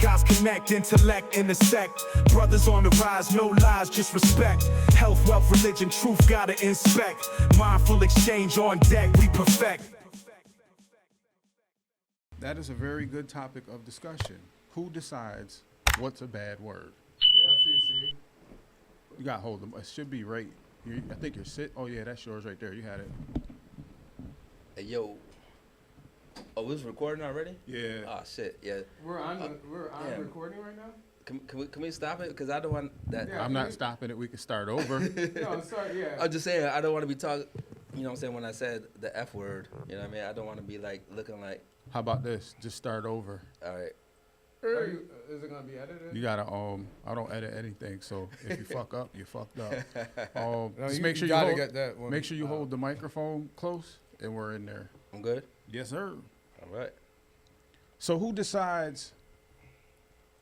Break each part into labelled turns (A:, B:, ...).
A: Gods connect, intellect, intersect. Brothers on the rise, no lies, just respect. Health, wealth, religion, truth, gotta inspect. Mindful exchange on deck, we perfect.
B: That is a very good topic of discussion. Who decides what's a bad word?
C: FCC.
B: You got to hold them. It should be right. I think you're sit. Oh yeah, that's yours right there. You had it.
D: Hey, yo. Oh, we was recording already?
B: Yeah.
D: Oh shit, yeah.
C: We're on
D: yeah.
C: recording right now.
D: Can we stop it? Because I don't want that.
C: Yeah.
B: I'm not stopping it. We can start over.
C: No, sorry, yeah.
D: I'm just saying I don't want to be talking. You know what I'm saying, when I said the F word, you know what I mean? I don't want to be like looking like.
B: How about this? Just start over.
D: All right.
C: Is it gonna be edited?
B: You gotta I don't edit anything, so if you fuck up, you fucked up.
C: No,
B: Just
C: you
B: make sure
C: gotta
B: hold,
C: get that one.
B: make sure you hold the microphone close, and we're in there.
D: I'm good?
B: Yes, sir.
D: All right.
B: So who decides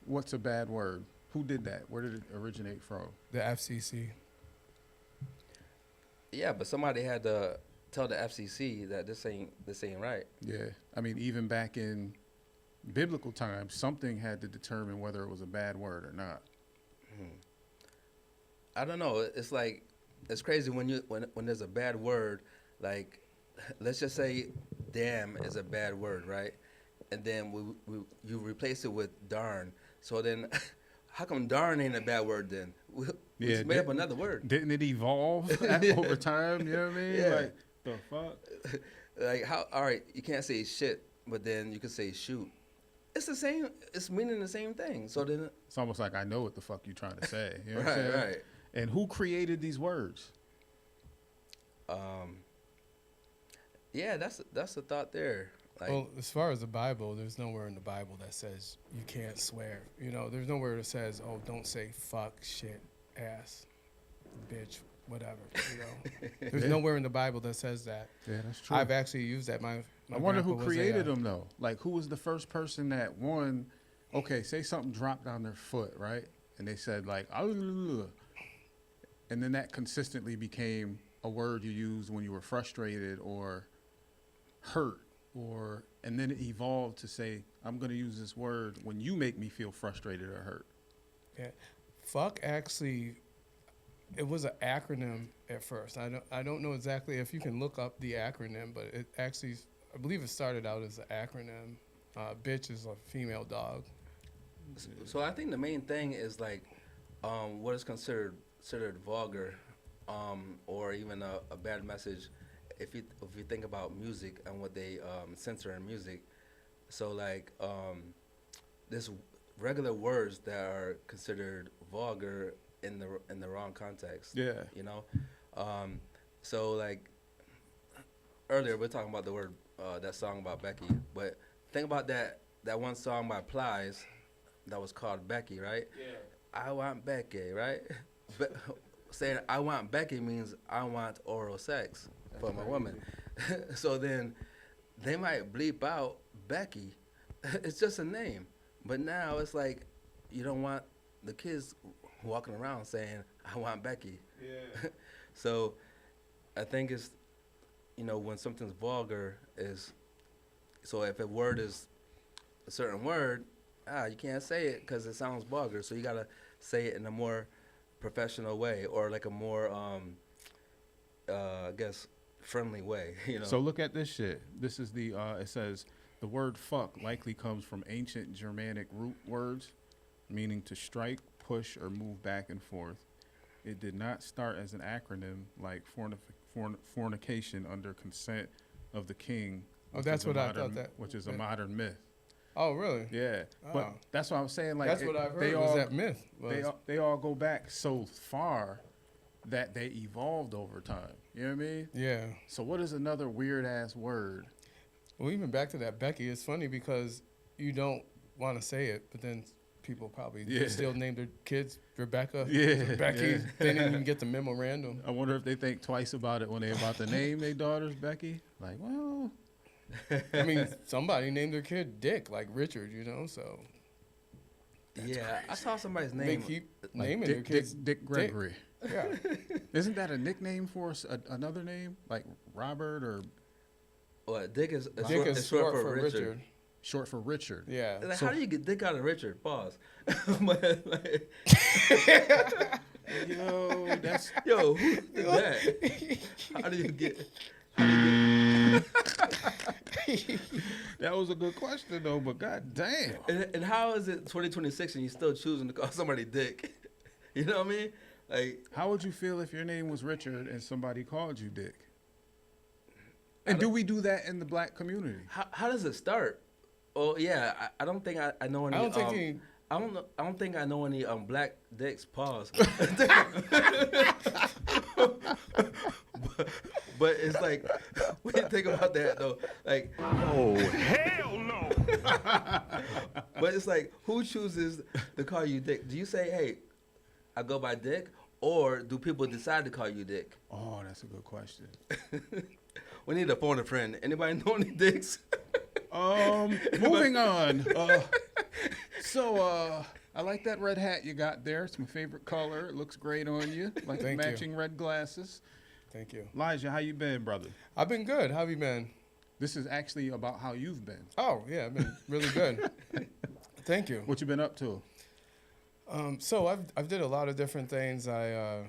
B: what's a bad word? Who did that? Where did it originate from?
C: The FCC.
D: Yeah, but somebody had to tell the FCC that this ain't right.
B: Yeah, I mean, even back in biblical times, something had to determine whether it was a bad word or not.
D: I don't know. It's like it's crazy when there's a bad word. Like, let's just say, "damn" is a bad word, right? And then you replace it with "darn." So then, how come "darn" ain't a bad word then? We just made up another word.
B: Didn't it evolve over time? You know what I mean?
D: Yeah.
B: Like the fuck.
D: Like how? All right, you can't say shit, but then you can say shoot. It's the same. It's meaning the same thing. So then,
B: It's almost like I know what the fuck you're trying to say. You know what I'm saying?
D: right.
B: And who created these words?
D: Yeah, that's a thought there. Like,
C: Well, as far as the Bible, there's nowhere in the Bible that says you can't swear. You know, there's nowhere that says, "Oh, don't say fuck, shit, ass, bitch, whatever." You know, there's nowhere in the Bible that says that.
B: Yeah, that's true.
C: I've actually used that. My
B: I wonder who
C: grandpa was
B: created them though. Like, who was the first person that one? Okay, say something dropped on their foot, right? And they said like, "Ugh," and then that consistently became a word you used when you were frustrated or hurt, and then it evolved to say, "I'm going to use this word when you make me feel frustrated or hurt."
C: Yeah, fuck actually, it was an acronym at first. I don't know exactly if you can look up the acronym, but it actually, I believe it started out as an acronym. Bitch is a female dog.
D: so I think the main thing is like, what is considered vulgar, or even a bad message. If you think about music and what they censor in music, so like there's regular words that are considered vulgar in the wrong context.
B: Yeah.
D: You know, so like earlier we're talking about the word that song about Becky, but think about that one song by Plies that was called Becky, right?
C: Yeah.
D: I want Becky, right? But saying I want Becky means I want oral sex from a woman. So then they might bleep out Becky. It's just a name. But now it's like you don't want the kids walking around saying I want Becky.
C: Yeah.
D: So I think it's, when something's vulgar is, so if a word is a certain word, you can't say it because it sounds vulgar. So you got to say it in a more professional way, or like a more, I guess, friendly way.
B: So look at this shit. This is it says the word fuck likely comes from ancient Germanic root words, meaning to strike, push, or move back and forth. It did not start as an acronym like fornication under consent of the king.
C: Oh, that's what I thought that.
B: Which is a modern myth.
C: Oh, really?
B: Yeah, but
C: Oh.
B: that's what I was saying. Like
C: That's what I've heard.
B: They
C: Was
B: all,
C: that myth?
B: they all go back so far that they evolved over time. You know what I mean?
C: Yeah.
B: So what is another weird ass word?
C: Well, even back to that Becky, it's funny because you don't want to say it, but then people probably still name their kids Rebecca.
B: Yeah,
C: Becky.
B: yeah.
C: They didn't even get the memorandum.
B: I wonder if they think twice about it when they about to name their daughters Becky. Like, well,
C: I mean, somebody named their kid Dick, like Richard, so.
D: Yeah, I saw somebody's name.
C: They keep
B: like
C: naming their kids
B: Dick Gregory.
C: Yeah.
B: Isn't that a nickname for another name like Robert or?
D: Well, Dick is
C: Dick is
D: short
C: for
D: for
C: Richard.
B: short for Richard.
C: Yeah.
D: Like,
B: So-
D: how do you get dick out of Richard? Pause. But, like,
B: Yo, that's
D: yo, who did that? How do you get?
B: that was a good question though. But god damn,
D: And how is it 2026 and you still choosing to call somebody dick? You know what I mean? Like,
B: how would you feel if your name was Richard and somebody called you Dick? And do we do that in the black community?
D: how does it start? Oh yeah, I don't think I know any.
C: I don't think he.
D: I don't know. I don't think I know any black dicks. Pause. but it's like when you think about that though, like
A: Oh, hell no.
D: but it's like who chooses to call you dick? Do you say, hey, I go by Dick, or do people decide to call you Dick?
B: Oh, that's a good question.
D: We need to phone a friend. Anybody know any dicks?
B: Moving on. So I like that red hat you got there. It's my favorite color. It looks great on you. Like the
C: Thank you.
B: matching red glasses.
C: Thank you.
B: Elijah, how you been, brother?
C: I've been good. How have you been?
B: This is actually about how you've been.
C: Oh yeah, I've been really good. Thank you.
B: What you been up to?
C: So I've did a lot of different things. I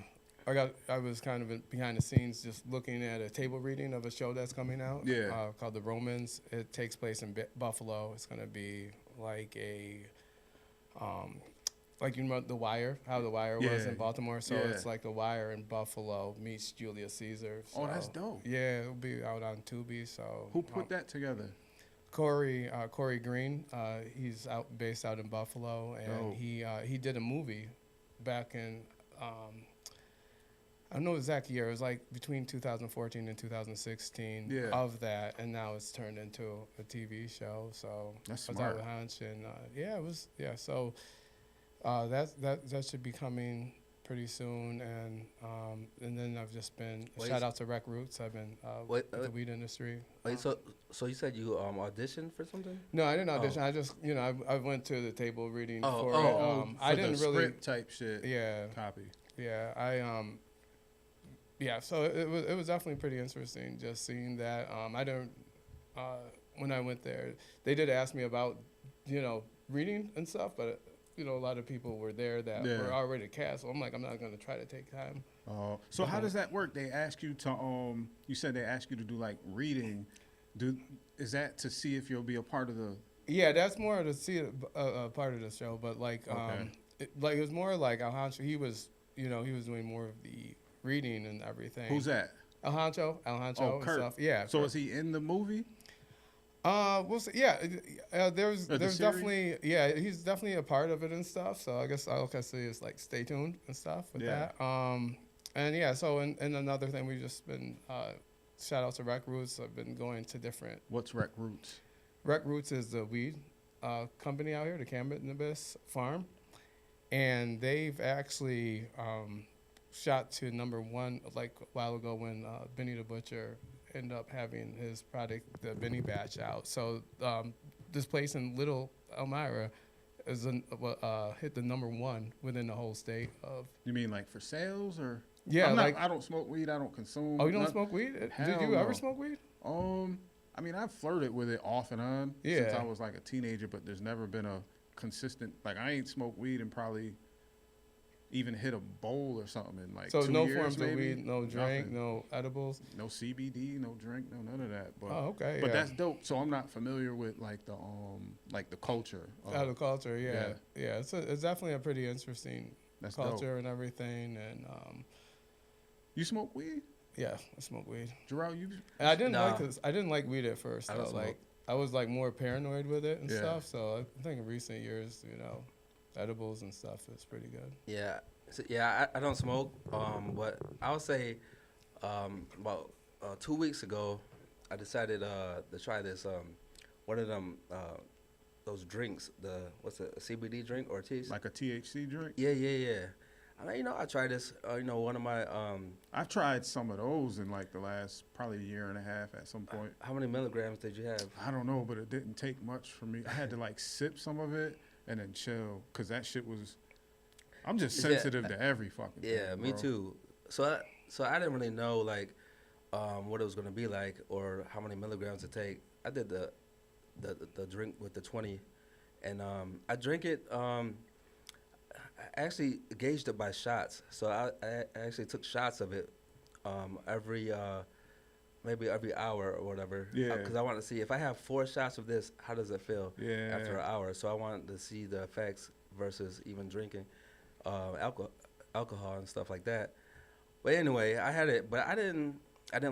C: was kind of behind the scenes, just looking at a table reading of a show that's coming out.
B: Yeah.
C: Called The Romans. It takes place in Buffalo. It's gonna be like a, like you know The Wire, how The Wire was
B: Yeah.
C: in Baltimore. So
B: Yeah.
C: it's like The Wire in Buffalo meets Julius Caesar.
B: Oh, that's
C: So,
B: dope.
C: Yeah, it'll be out on Tubi. So
B: Who put that together?
C: Corey Green, he's based out in Buffalo, and
B: Dope.
C: he did a movie back in I don't know the exact year. It was like between 2014 and 2016
B: Yeah.
C: of that, and now it's turned into a TV show. So
B: That's
C: I was
B: smart.
C: out with Hunch, and it was. So that should be coming pretty soon, and then I've just been
D: Wait,
C: shout out to Rec Roots. I've been
D: Wait,
C: with the weed industry.
D: Wait, so you said you auditioned for something?
C: No, I didn't audition. I just, I went to the table reading for it.
B: For
C: I didn't
B: the
C: really,
B: script type shit.
C: yeah,
B: Copy.
C: yeah. So it was definitely pretty interesting just seeing that. I don't, when I went there, they did ask me about, reading and stuff, but a lot of people were there that
B: Yeah.
C: were already cast. So I'm like, I'm not gonna try to take time.
B: So how does that work? They ask you to you said they ask you to do like reading. Is that to see if you'll be a part of the?
C: Yeah, that's more to see a part of the show, but like,
B: Okay.
C: it was more like Alhancho. He was doing more of the reading and everything.
B: Who's that?
C: Alhancho
B: Oh,
C: and
B: Kurt.
C: stuff. Yeah.
B: So
C: Kurt.
B: is he in the movie?
C: We'll see. Yeah, there's
B: the series?
C: definitely he's definitely a part of it and stuff. So I guess all I can say is like stay tuned and stuff with
B: Yeah.
C: that. And yeah, so and another thing we've just been shout out to Rec Roots. I've been going to different.
B: What's Rec Roots?
C: Rec Roots is the weed company out here, the cannabis farm, and they've actually shot to #1 like a while ago when Benny the Butcher ended up having his product, the Benny batch, out. So this place in Little Elmira is hit the #1 within the whole state of.
B: You mean like for sales or?
C: Yeah,
B: I don't smoke weed. I don't consume.
C: Oh, you don't smoke weed? Did
B: Hell
C: you
B: no.
C: ever smoke weed?
B: I mean, I've flirted with it off and on since
C: Yeah.
B: I was like a teenager, but there's never been a consistent. Like I ain't smoked weed and probably even hit a bowl or something in like
C: So
B: 2
C: no
B: years,
C: forms
B: maybe.
C: of weed, no drink,
B: Nothing.
C: no edibles.
B: No CBD, no drink, no none of that. But
C: Oh, okay.
B: but
C: yeah.
B: that's dope. So I'm not familiar with like the culture.
C: Out of culture, yeah.
B: yeah.
C: It's definitely a pretty interesting
B: That's
C: culture and everything, and
B: You smoke weed,
C: yeah, I smoke weed.
B: Jarrell? You
C: And I didn't
D: Nah.
C: like this. I didn't like weed at first.
D: I don't
C: Though.
D: smoke.
C: Like I was like more paranoid with it and
B: Yeah.
C: stuff. So I think in recent years, edibles and stuff is pretty good.
D: Yeah, I don't smoke. But I would say about 2 weeks ago, I decided to try this one of them those drinks. What's it, a CBD drink or Ortiz?
B: like a THC drink?
D: Yeah. I mean, I tried this. One of my
B: I've tried some of those in like the last probably year and a half at some point.
D: how many milligrams did you have?
B: I don't know, but it didn't take much for me. I had to like sip some of it and then chill because that shit was. I'm just
D: Yeah,
B: sensitive to every fucking thing.
D: Yeah, me
B: bro.
D: too. So I didn't really know like what it was gonna be like or how many milligrams to take. I did the the drink with the 20, and I drink it. I actually gauged it by shots, so I actually took shots of it every maybe every hour or whatever.
B: Yeah.
D: Because I wanted to see if I have 4 shots of this, how does it feel
B: Yeah.
D: after an hour? So I wanted to see the effects versus even drinking alcohol and stuff like that. But anyway, I had it, but I didn't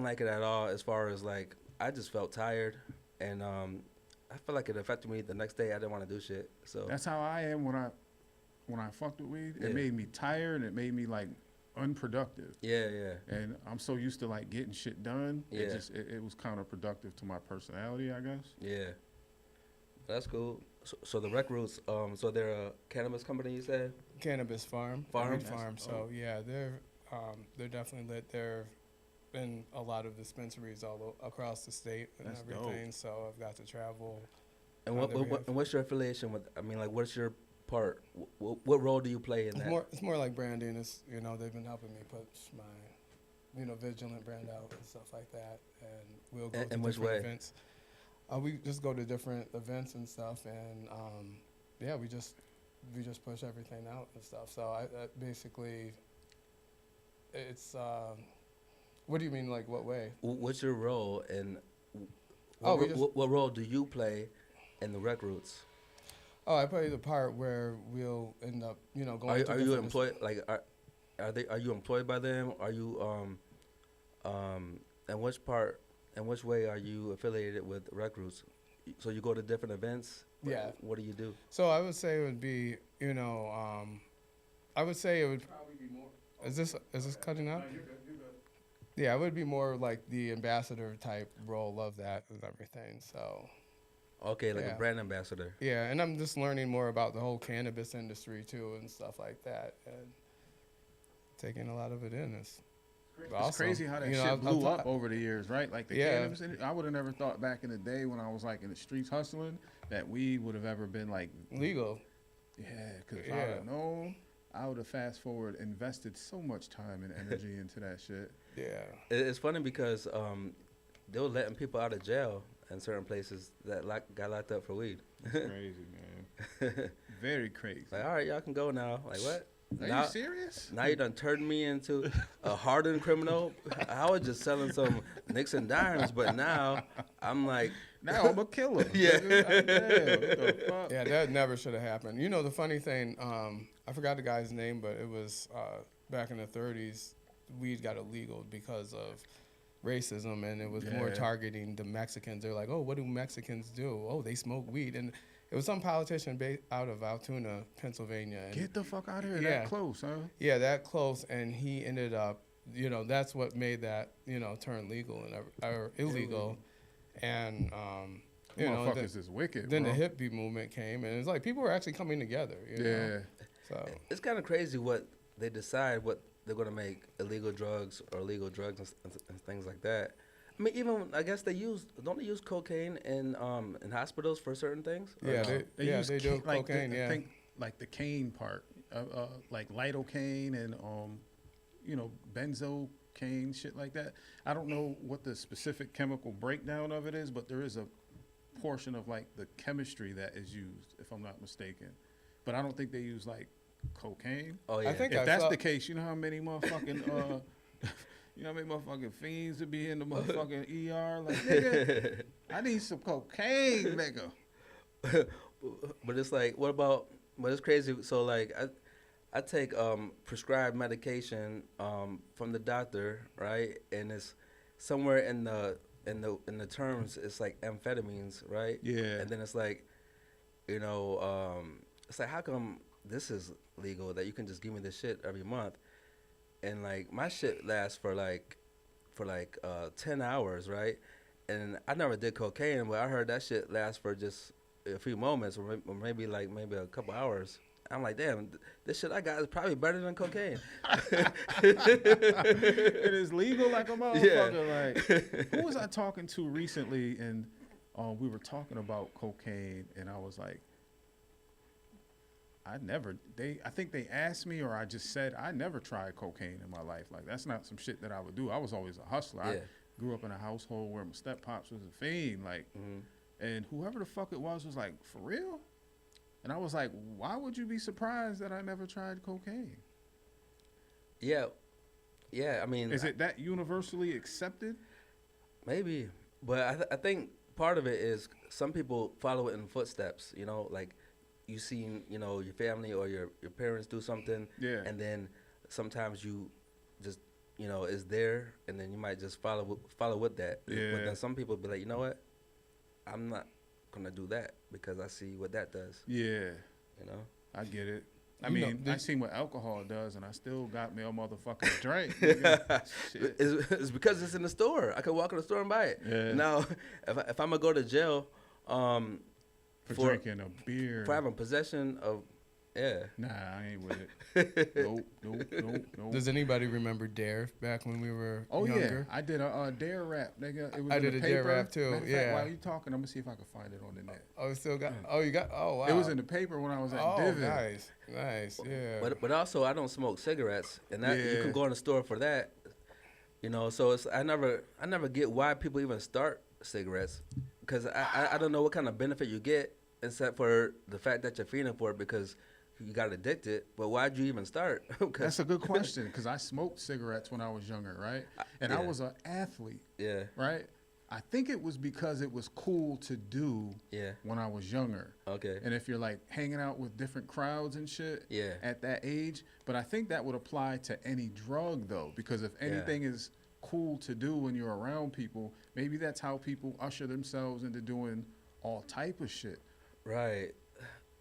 D: like it at all. As far as like, I just felt tired, and I felt like it affected me the next day. I didn't want to do shit. So
B: That's how I am when I fucked with weed.
D: Yeah.
B: It made me tired. It made me like unproductive.
D: yeah.
B: And I'm so used to like getting shit done.
D: Yeah.
B: It was counterproductive to my personality, I guess.
D: Yeah, that's cool. So the Rec Roots, so they're a cannabis company, you said?
C: Cannabis farm.
D: Farm?
C: Weed farm. So yeah, they're definitely lit. They're in a lot of dispensaries across the state and
B: That's
C: everything. So I've got to travel.
D: And
C: on their behalf.
D: and what's your affiliation with? I mean, like, what's your part? What role do you play in that?
C: It's more like branding. It's, they've been helping me push my, Vigilant brand out and stuff like that. And we'll go to
D: In which
C: different
D: way?
C: events. We just go to different events and stuff, and yeah, we just push everything out and stuff. So I basically, it's. What do you mean, like what way?
D: What's your role in?
C: Oh,
D: what role do you play in the Rec Roots?
C: Oh, I play the part where we'll end up, going.
D: Are
C: to
D: you
C: different
D: employed? Like, are you employed by them? Are you and which way are you affiliated with Rec Roots? So you go to different events.
C: Yeah.
D: What do you do?
C: So I would say it would be, I would say it would probably be more. Is this cutting out?
B: You're good.
C: Yeah, it would be more like the ambassador type role of that and everything. So
D: Okay, like
C: Yeah.
D: a brand ambassador.
C: yeah, and I'm just learning more about the whole cannabis industry too and stuff like that, and taking a lot of it in. It's awesome.
B: It's crazy how that
C: You know,
B: shit
C: I've
B: blew
C: taught-
B: up over the years, right? Like the
C: Yeah.
B: cannabis. I would have never thought back in the day when I was like in the streets hustling that weed would have ever been like
C: legal.
B: Yeah, because if I
C: Yeah.
B: would have known, I would have fast forward invested so much time and energy into that shit.
C: Yeah.
D: It's funny because they were letting people out of jail in certain places that got locked up for weed.
B: It's crazy, man. Very crazy.
D: Like, all right, y'all can go now. Like, what?
B: Are
D: now,
B: you serious?
D: Now you done turned me into a hardened criminal. I was just selling some nicks and dimes, but now I'm like,
B: Now I'm a killer.
D: Yeah.
B: Nigga. Like, damn, what the fuck?
C: Yeah, that never should have happened. The funny thing, I forgot the guy's name, but it was back in the 30s, weed got illegal because of racism, and it was more
B: Yeah.
C: targeting the Mexicans. They're like, oh, what do Mexicans do? Oh, they smoke weed. And it was some politician out of Altoona, Pennsylvania. And
B: Get the fuck out of here.
C: Yeah.
B: That close, huh?
C: yeah, that close, and he ended up, that's what made that, turn legal or illegal. And,
B: Motherfuckers is wicked,
C: then
B: bro.
C: the hippie movement came, and it's like people were actually coming together. You know?
B: Yeah.
C: So
D: it's kind of crazy what they decide what they're gonna make illegal drugs or illegal drugs and things like that. I mean, even I guess don't they use cocaine in hospitals for certain things? Or
C: yeah,
D: no?
C: they do
B: like
C: cocaine.
B: I think like the cane part, like lidocaine and benzocaine, shit like that. I don't know what the specific chemical breakdown of it is, but there is a portion of like the chemistry that is used, if I'm not mistaken. But I don't think they use like cocaine.
D: Oh yeah.
C: I think
B: If that's the case, you know how many motherfucking you know how many motherfucking fiends would be in the motherfucking ER? Like, nigga, I need some cocaine, nigga.
D: But it's like, but it's crazy. So like, I take prescribed medication from the doctor, right? And it's somewhere in the terms, it's like amphetamines, right?
B: Yeah.
D: And then it's like, it's like, how come this is legal that you can just give me this shit every month? And like my shit lasts for like 10 hours, right? And I never did cocaine, but I heard that shit lasts for just a few moments or maybe a couple hours. I'm like, damn, this shit I got is probably better than cocaine.
B: It is legal like a motherfucker. Like, who was I talking to recently? And we were talking about cocaine, and I was like, I think they asked me, or I just said, I never tried cocaine in my life. Like, that's not some shit that I would do. I was always a hustler.
D: Yeah.
B: I grew up in a household where my step pops was a fiend. Like, And whoever the fuck it was like, for real? And I was like, why would you be surprised that I never tried cocaine?
D: Yeah, yeah. I mean,
B: Is it that universally accepted?
D: maybe, but I think part of it is some people follow it in footsteps. You know, like you seen, you know, your family or your parents do something,
B: Yeah.
D: and then sometimes you just, you know, is there, and then you might just follow with that.
B: Yeah.
D: But then some people be like, you know what, I'm not gonna do that because I see what that does.
B: Yeah,
D: You know.
B: I get it. I
C: You know,
B: mean, I seen what alcohol does, and I still got me a motherfucking drink. Shit.
D: It's because it's in the store. I could walk in the store and buy it.
B: Yeah.
D: Now, if I'm gonna go to jail,
B: For drinking a beer.
D: for having possession of, yeah.
B: Nah, I ain't with it. Nope.
C: Does anybody remember Dare back when we were
B: Oh
C: younger?
B: yeah, I did a dare rap, nigga. It was
C: I
B: in
C: did
B: the
C: a dare
B: paper.
C: rap, too,
B: Matter of fact,
C: yeah.
B: while you talking, I'm gonna see if I can find it on the net.
C: Oh, you still got? Oh, you got? Oh, wow.
B: It was in the paper when I was at
C: Oh,
B: Divid.
C: nice, yeah.
D: But also I don't smoke cigarettes, and that you
B: Yeah.
D: can go in the store for that. You know, so it's I never get why people even start cigarettes, because I don't know what kind of benefit you get except for the fact that you're feeling for it because you got addicted. But why'd you even start?
B: That's a good question, because I smoked cigarettes when I was younger, right? And I
D: Yeah.
B: was an athlete,
D: Yeah,
B: right? I think it was because it was cool to do
D: yeah,
B: when I was younger.
D: okay,
B: And if you're like hanging out with different crowds and shit
D: yeah,
B: at that age, but I think that would apply to any drug though, because if
D: Yeah.
B: anything is cool to do when you're around people, maybe that's how people usher themselves into doing all type of shit.
D: right,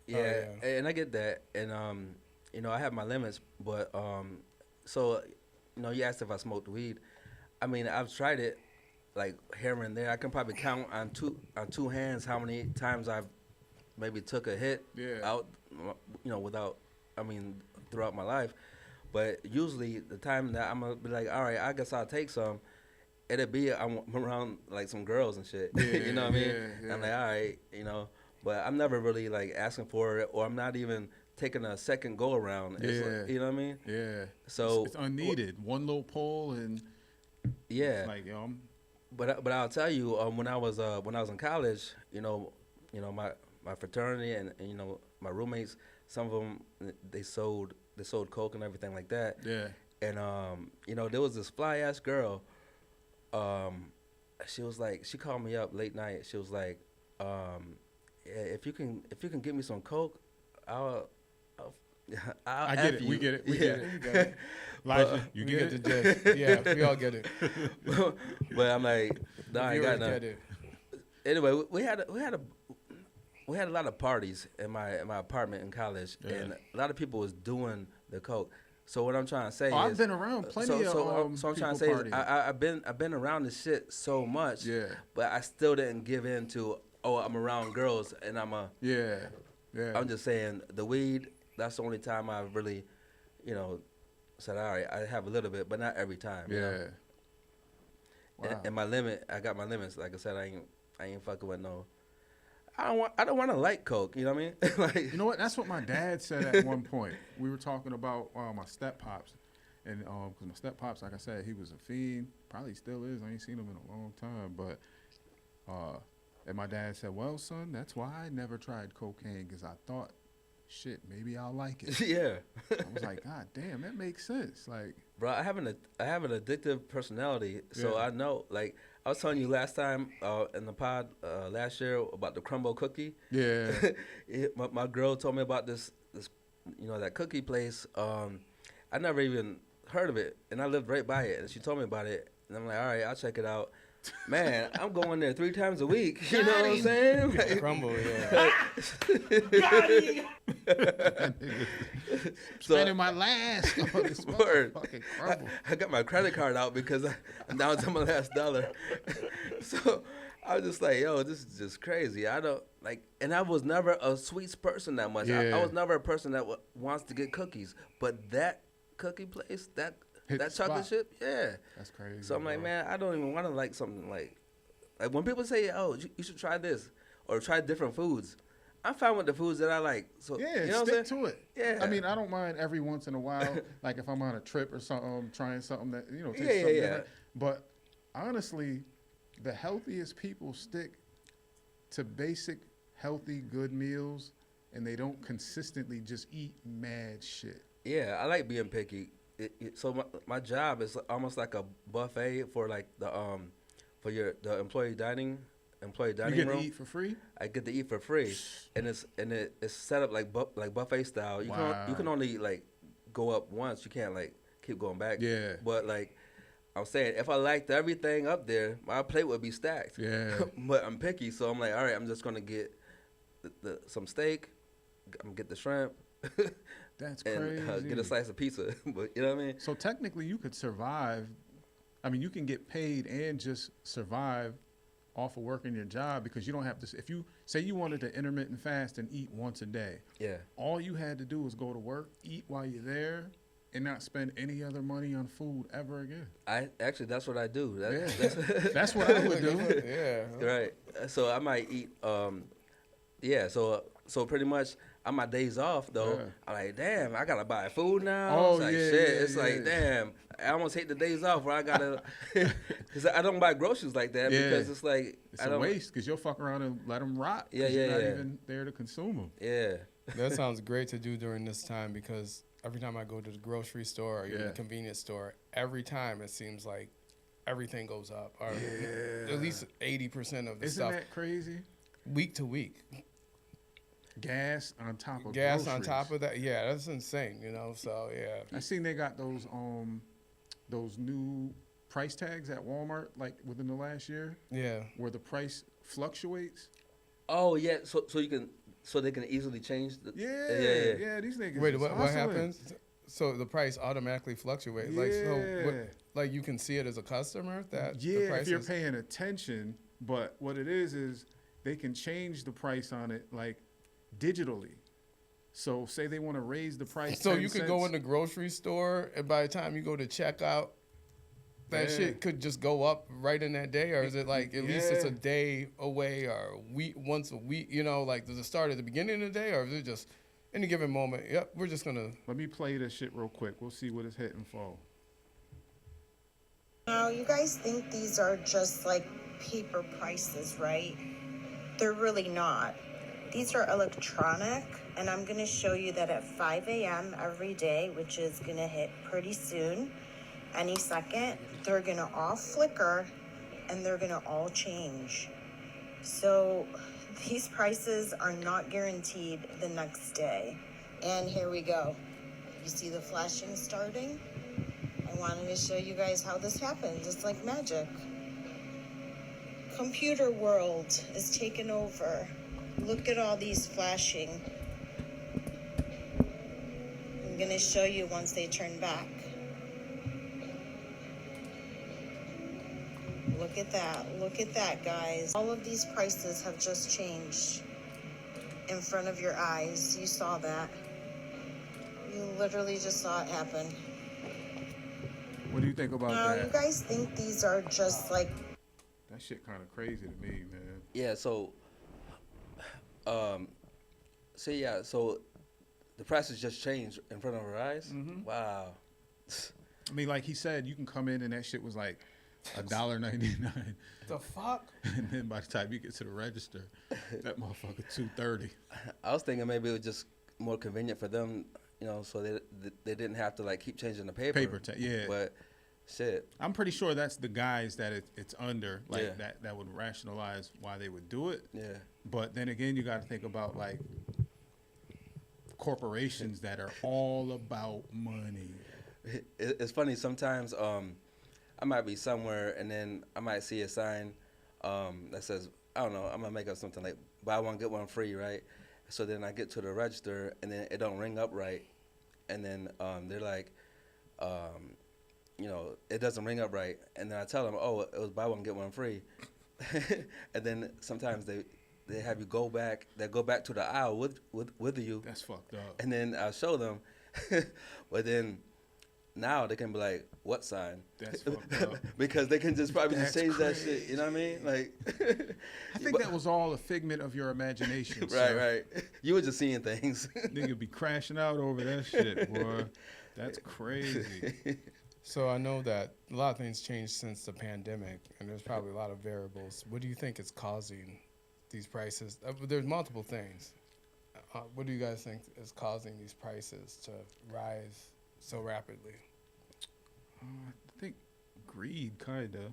D: yeah,
C: yeah.
D: and I get that, and you know, I have my limits, but so you know, you asked if I smoked weed. I mean, I've tried it, like here and there. I can probably count on two hands how many times I've maybe took a hit
B: Yeah.
D: out, you know, without, I mean, throughout my life. But usually the time that I'm gonna be like, all right, I guess I'll take some. It'll be I'm around like some girls and shit. You know what I mean?
B: yeah.
D: I'm like, all right, you know. But I'm never really like asking for it, or I'm not even taking a second go around. It's
B: Yeah.
D: like, you know what I mean?
B: Yeah.
D: So
B: It's unneeded. One little pull and
D: yeah.
B: like, yo,
D: But I'll tell you, when I was in college, you know, my fraternity and you know my roommates, some of them they sold coke and everything like that.
B: yeah.
D: And you know, there was this fly ass girl. She was like, she called me up late night. She was like, yeah, if you can get me some coke, I'll
B: I get
D: F
B: it.
D: you.
B: We get it. We
D: Yeah.
B: get it. Elijah, you
C: We
B: get
C: the
B: it?
C: gist. Yeah, we all get it.
D: But I'm like, nah, I ain't got
C: Viewers
D: nothing.
C: get it.
D: Anyway, we had a lot of parties in my apartment in college,
B: Yeah.
D: and a lot of people was doing the coke. So what I'm trying to say
B: Oh,
D: is,
B: I've been around plenty
D: so,
B: of
D: so I'm trying to say
B: people
D: is,
B: partying.
D: I've been around this shit so much,
B: Yeah.
D: but I still didn't give in to I'm around girls and
B: Yeah.
D: I'm just saying the weed. That's the only time I really, you know, said all right. I have a little bit, but not every time. you know?
B: Yeah. Wow.
D: And my limit, I got my limits. Like I said, I ain't fucking with no. I don't want to like coke. You know what I mean? Like,
B: You know what? That's what my dad said at one point. We were talking about my step pops, and because my step pops, like I said, he was a fiend. Probably still is. I ain't seen him in a long time, but and my dad said, "Well, son, that's why I never tried cocaine because I thought, shit, maybe I'll like it."
D: yeah,
B: I was like, God damn, that makes sense. Like,
D: bro. I have an addictive personality, so
B: Yeah.
D: I know. Like I was telling you last time in the pod last year about the crumble cookie.
B: yeah,
D: My girl told me about this you know, that cookie place. I never even heard of it, and I lived right by it. And she told me about it, and I'm like, all right, I'll check it out. Man, I'm going there 3 times a week. You know what I'm saying? Like,
C: Crumble, yeah.
B: spending my last on this
D: Word.
B: fucking crumble.
D: I got my credit card out because I'm down to my last dollar. So I was just like, yo, this is just crazy. I don't like, and I was never a sweets person that much.
B: Yeah.
D: I was never a person that wants to get cookies. But that cookie place, that
B: Hit the
D: chocolate
B: spot.
D: chip, yeah.
B: That's crazy.
D: So I'm like,
B: bro.
D: man, I don't even want to like something like when people say, oh, you should try this or try different foods. I'm fine with the foods that I like. So
B: Yeah,
D: you know what I'm
B: stick
D: saying?
B: to it.
D: Yeah.
B: I mean, I don't mind every once in a while, like if I'm on a trip or something, trying something that, you know, tastes
D: Yeah,
B: something
D: yeah,
B: different. But honestly, the healthiest people stick to basic, healthy, good meals, and they don't consistently just eat mad shit.
D: Yeah, I like being picky. So my job is almost like a buffet for like for the employee
B: You
D: dining
B: get to
D: room.
B: eat for free?
D: I get to eat for free, and it's set up like buffet style. You
B: Wow.
D: can only like go up once. You can't like keep going back.
B: Yeah.
D: But like I'm saying, if I liked everything up there, my plate would be stacked.
B: Yeah.
D: But I'm picky, so I'm like, all right, I'm just gonna get some steak. I'm gonna get the shrimp.
B: That's
D: and
B: crazy.
D: get a slice of pizza. But you know what I mean?
B: So technically, you could survive. I mean, you can get paid and just survive off of working your job because you don't have to. If you say you wanted to intermittent fast and eat once a day,
D: Yeah.
B: all you had to do was go to work, eat while you're there, and not spend any other money on food ever again.
D: That's what I do.
B: That's what I would do.
C: Yeah.
D: Right. So I might eat. Yeah. So pretty much on my days off though,
B: Yeah.
D: I'm like, damn, I gotta buy food now.
B: Oh,
D: it's like,
B: yeah,
D: shit.
B: yeah,
D: It's like,
B: yeah.
D: damn. I almost hate the days off where I gotta, because I don't buy groceries like that
B: Yeah.
D: because it's like
B: It's
D: I
B: a
D: don't.
B: waste because you'll fuck around and let them rot. 'Cause
D: Yeah,
B: you're
D: yeah,
B: not
D: yeah.
B: even there to consume them.
D: Yeah.
C: That sounds great to do during this time because every time I go to the grocery store or even
B: Yeah.
C: the convenience store, every time it seems like everything goes up, or
B: Yeah.
C: at least 80% of the
B: Isn't
C: stuff
B: that crazy?
C: week to week.
B: Gas on top of
C: Gas
B: groceries.
C: on top of that, yeah, that's insane. So yeah.
B: I seen they got those new price tags at Walmart like within the last year
C: Yeah.
B: where the price fluctuates.
D: Oh yeah. So they can easily change.
B: Yeah, these niggas.
C: Wait,
B: is
C: what
B: hustling.
C: happens? So the price automatically fluctuates. Like you can see it as a customer that the
B: Yeah,
C: price
B: if you're
C: is-
B: paying attention. But what it is they can change the price on it like digitally. So say they want to raise the price.
C: So
B: 10
C: you could go
B: cents.
C: in the grocery store, and by the time you go to checkout, that
B: Yeah.
C: shit could just go up right in that day, or is it like at least it's a
B: Yeah.
C: day away or a week, once a week? Like does it start at the beginning of the day, or is it just any given moment? Yep, we're just gonna.
B: Let me play this shit real quick. We'll see what it's hitting for.
E: Now, you guys think these are just like paper prices, right? They're really not. These are electronic, and I'm going to show you that at 5 a.m. every day, which is going to hit pretty soon, any second, they're going to all flicker and they're going to all change. So these prices are not guaranteed the next day. And here we go. You see the flashing starting? I wanted to show you guys how this happens. It's like magic. Computer world is taking over. Look at all these flashing. I'm gonna show you once they turn back. Look at that, guys. All of these prices have just changed in front of your eyes. You saw that. You literally just saw it happen.
B: What do you think about
E: Now,
B: that?
E: you guys think these are just like
B: That shit kind of crazy to me, man.
D: Yeah. So. So the prices just changed in front of our eyes.
B: Mm-hmm.
D: Wow.
B: I mean, like he said, you can come in and that shit was like $1.99,
C: The fuck?
B: and then by the time you get to the register, that motherfucker $2.30.
D: I was thinking maybe it was just more convenient for them, so they didn't have to like keep changing the paper.
B: Yeah.
D: But shit.
B: I'm pretty sure that's the guys that it's under, like
D: Yeah.
B: that would rationalize why they would do it.
D: Yeah.
B: But then again, you got to think about like corporations that are all about money.
D: It's funny sometimes. I might be somewhere and then I might see a sign that says, I don't know, I'm gonna make up something like buy one get one free, right? So then I get to the register and then it don't ring up right, and then they're like, it doesn't ring up right, and then I tell them, oh, it was buy one get one free, and then sometimes they have you go back. They go back to the aisle with you,
B: That's fucked up.
D: and then I'll show them, but then. Now they can be like, what sign?
B: That's fucked up.
D: Because they can just probably just
B: That's
D: change that shit. You know what I mean? Like,
B: I think that was all a figment of your imagination.
D: right,
B: sir.
D: right. You were just seeing things.
B: Nigga be crashing out over that shit, boy. That's crazy.
C: So I know that a lot of things changed since the pandemic, and there's probably a lot of variables. What do you think is causing these prices? There's multiple things. What do you guys think is causing these prices to rise so rapidly?
B: I think greed, kind of.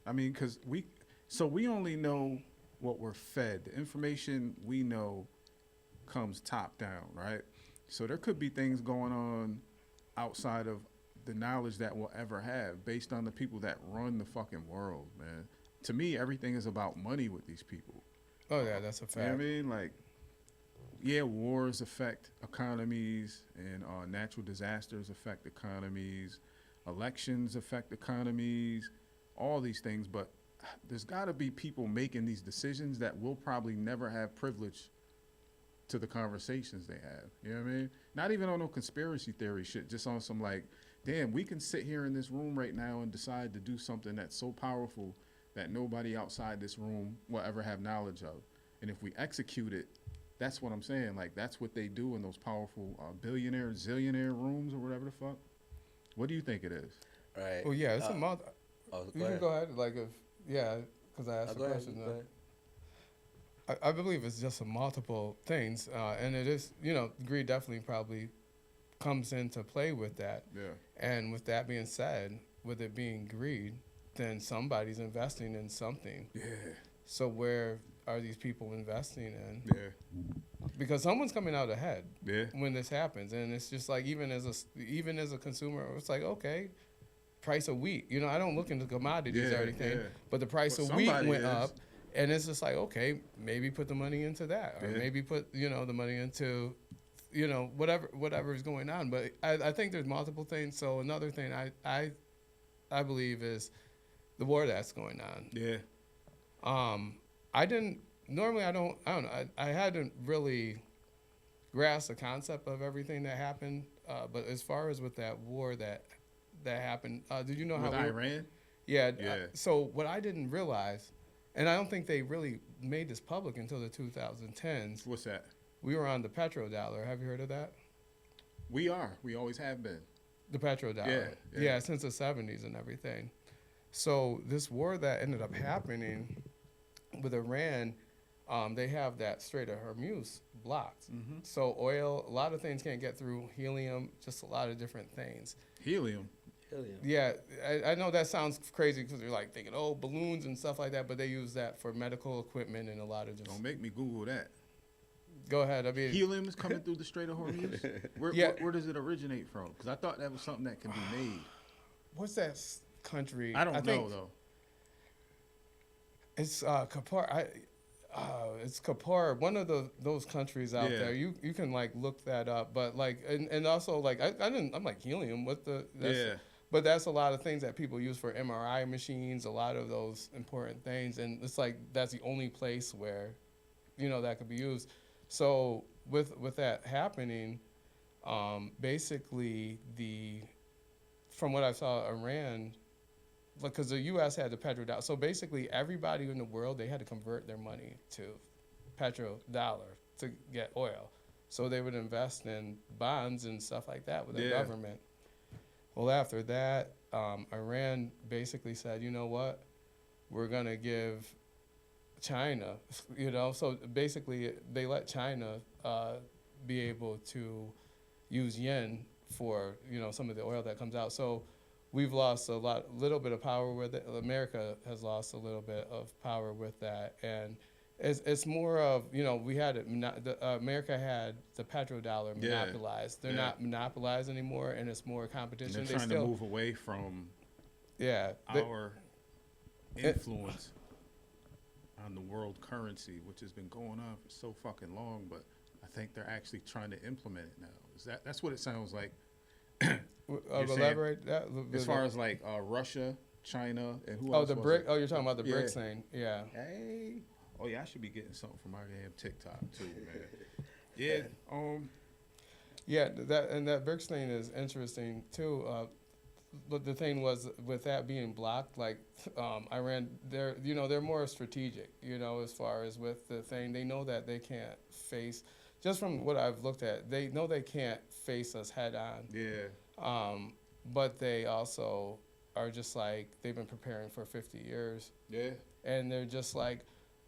B: I mean, because we only know what we're fed. The information we know comes top down, right? So there could be things going on outside of the knowledge that we'll ever have based on the people that run the fucking world, man. To me, everything is about money with these people.
C: Oh yeah, that's a fact.
B: You know what I mean? Like, yeah, wars affect economies and natural disasters affect economies. Elections affect economies, all these things, but there's got to be people making these decisions that will probably never have privilege to the conversations they have. You know what I mean? Not even on no conspiracy theory shit, just on some like, damn, we can sit here in this room right now and decide to do something that's so powerful that nobody outside this room will ever have knowledge of. And if we execute it, that's what I'm saying. Like, that's what they do in those powerful billionaire, zillionaire rooms or whatever the fuck. What do you think it is?
D: Right.
C: Well, yeah, it's a month. You can go ahead. Like, because I asked the question. I believe it's just a multiple things, and it is, greed definitely probably comes into play with that.
B: Yeah.
C: And with that being said, with it being greed, then somebody's investing in something.
B: Yeah.
C: So where are these people investing in?
B: Yeah.
C: Because someone's coming out ahead
B: Yeah.
C: when this happens, and it's just like even as a consumer, it's like, okay, price of wheat. I don't look into commodities or anything, but the price of wheat went up, and it's just like, okay, maybe put the money into that, or maybe put the money into whatever is going on. But I think there's multiple things. So another thing I believe is the war that's going on.
B: Yeah.
C: I don't know. I hadn't really grasped the concept of everything that happened. But as far as with that war that happened, did you know
B: with
C: how
B: Iran?
C: Yeah. So what I didn't realize, and I don't think they really made this public until the 2010s.
B: What's that?
C: We were on the petrodollar. Have you heard of that?
B: We are. We always have been.
C: The petrodollar. Yeah, since the 70s and everything. So this war that ended up happening with Iran, they have that Strait of Hormuz blocked. Mm-hmm. So oil, a lot of things can't get through. Helium, just a lot of different things.
B: Helium.
C: Yeah, I know that sounds crazy because you're like thinking, balloons and stuff like that, but they use that for medical equipment and a lot of just.
B: Don't make me Google that.
C: Go ahead. I mean,
B: helium is coming through the Strait of Hormuz. Where does it originate from? Because I thought that was something that can be made.
C: What's that country?
B: I don't know though.
C: It's Qatar. It's Qatar. One of those countries out there. You can like look that up. But like and also like I'm like helium. But that's a lot of things that people use for MRI machines. A lot of those important things, and it's like that's the only place where, that could be used. So with that happening, basically from what I saw, Iran, because the U.S. had the petrodollar. So basically everybody in the world, they had to convert their money to petrodollar to get oil. So they would invest in bonds and stuff like that with the government. Well, after that, Iran basically said, you know what, we're going to give China, so basically they let China be able to use yen for, some of the oil that comes out. So we've lost a little bit of power with it. America has lost a little bit of power with that. And it's more of, we had it, America had the petrodollar monopolized. They're not monopolized anymore, and it's more competition.
B: They're trying to move away from our influence on the world currency, which has been going on for so fucking long, but I think they're actually trying to implement it now. That's what it sounds like.
C: Elaborate that
B: as far as like Russia, China, and who else?
C: You're talking about the BRICS thing. Yeah.
B: Hey. Oh yeah, I should be getting something from our damn TikTok too, man.
C: That BRICS thing is interesting too. But the thing was, with that being blocked, like Iran, they're more strategic, as far as with the thing. They know that they can't face, just from what I've looked at, they know they can't face us head on.
B: Yeah.
C: But they also are just like, they've been preparing for 50 years.
B: Yeah.
C: And they're just like,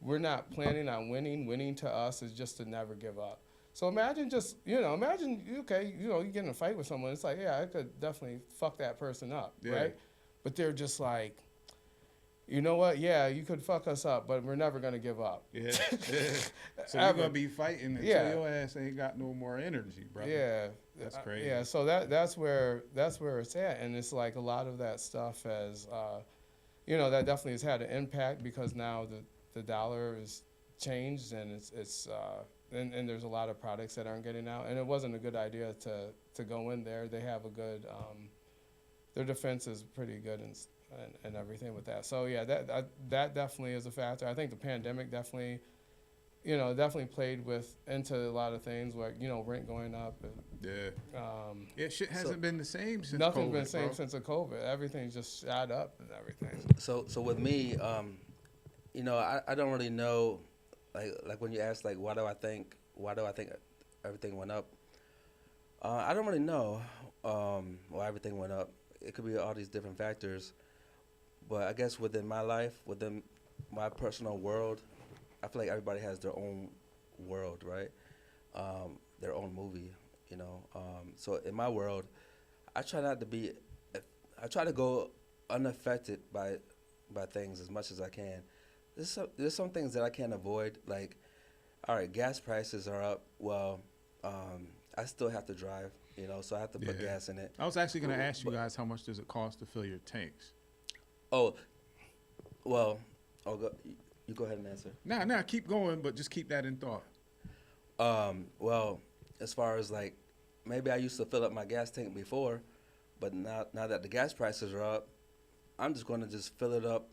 C: we're not planning on winning. Winning to us is just to never give up. So imagine just, imagine, okay, you get in a fight with someone. It's like, yeah, I could definitely fuck that person up, right? But they're just like, you know what? Yeah, you could fuck us up, but we're never going to give up.
B: Yeah. So you're going to be fighting until your ass ain't got no more energy, bro.
C: Yeah.
B: That's crazy.
C: Yeah, so that's where it's at. And it's like a lot of that stuff has, that definitely has had an impact because now the dollar is changed and and there's a lot of products that aren't getting out. And it wasn't a good idea to go in there. They have a good, their defense is pretty good and everything with that. So yeah, that definitely is a factor. I think the pandemic definitely played into a lot of things like, rent going up. And,
B: shit hasn't been the same since
C: nothing's
B: COVID,
C: been the same
B: bro.
C: since the COVID. Everything's just shot up and everything.
D: So with me, I don't really know, like when you ask like why do I think everything went up? I don't really know why everything went up. It could be all these different factors, but I guess within my life, within my personal world, I feel like everybody has their own world, right? Their own movie, So in my world, I try to go unaffected by things as much as I can. There's some things that I can't avoid, like, all right, gas prices are up. Well, I still have to drive, so I have to put gas in it.
B: I was actually going to ask you guys how much does it cost to fill your tanks?
D: Oh, well, you go ahead and answer.
B: Nah, keep going, but just keep that in thought.
D: Well, as far as like, maybe I used to fill up my gas tank before, but now that the gas prices are up, I'm just going to just fill it up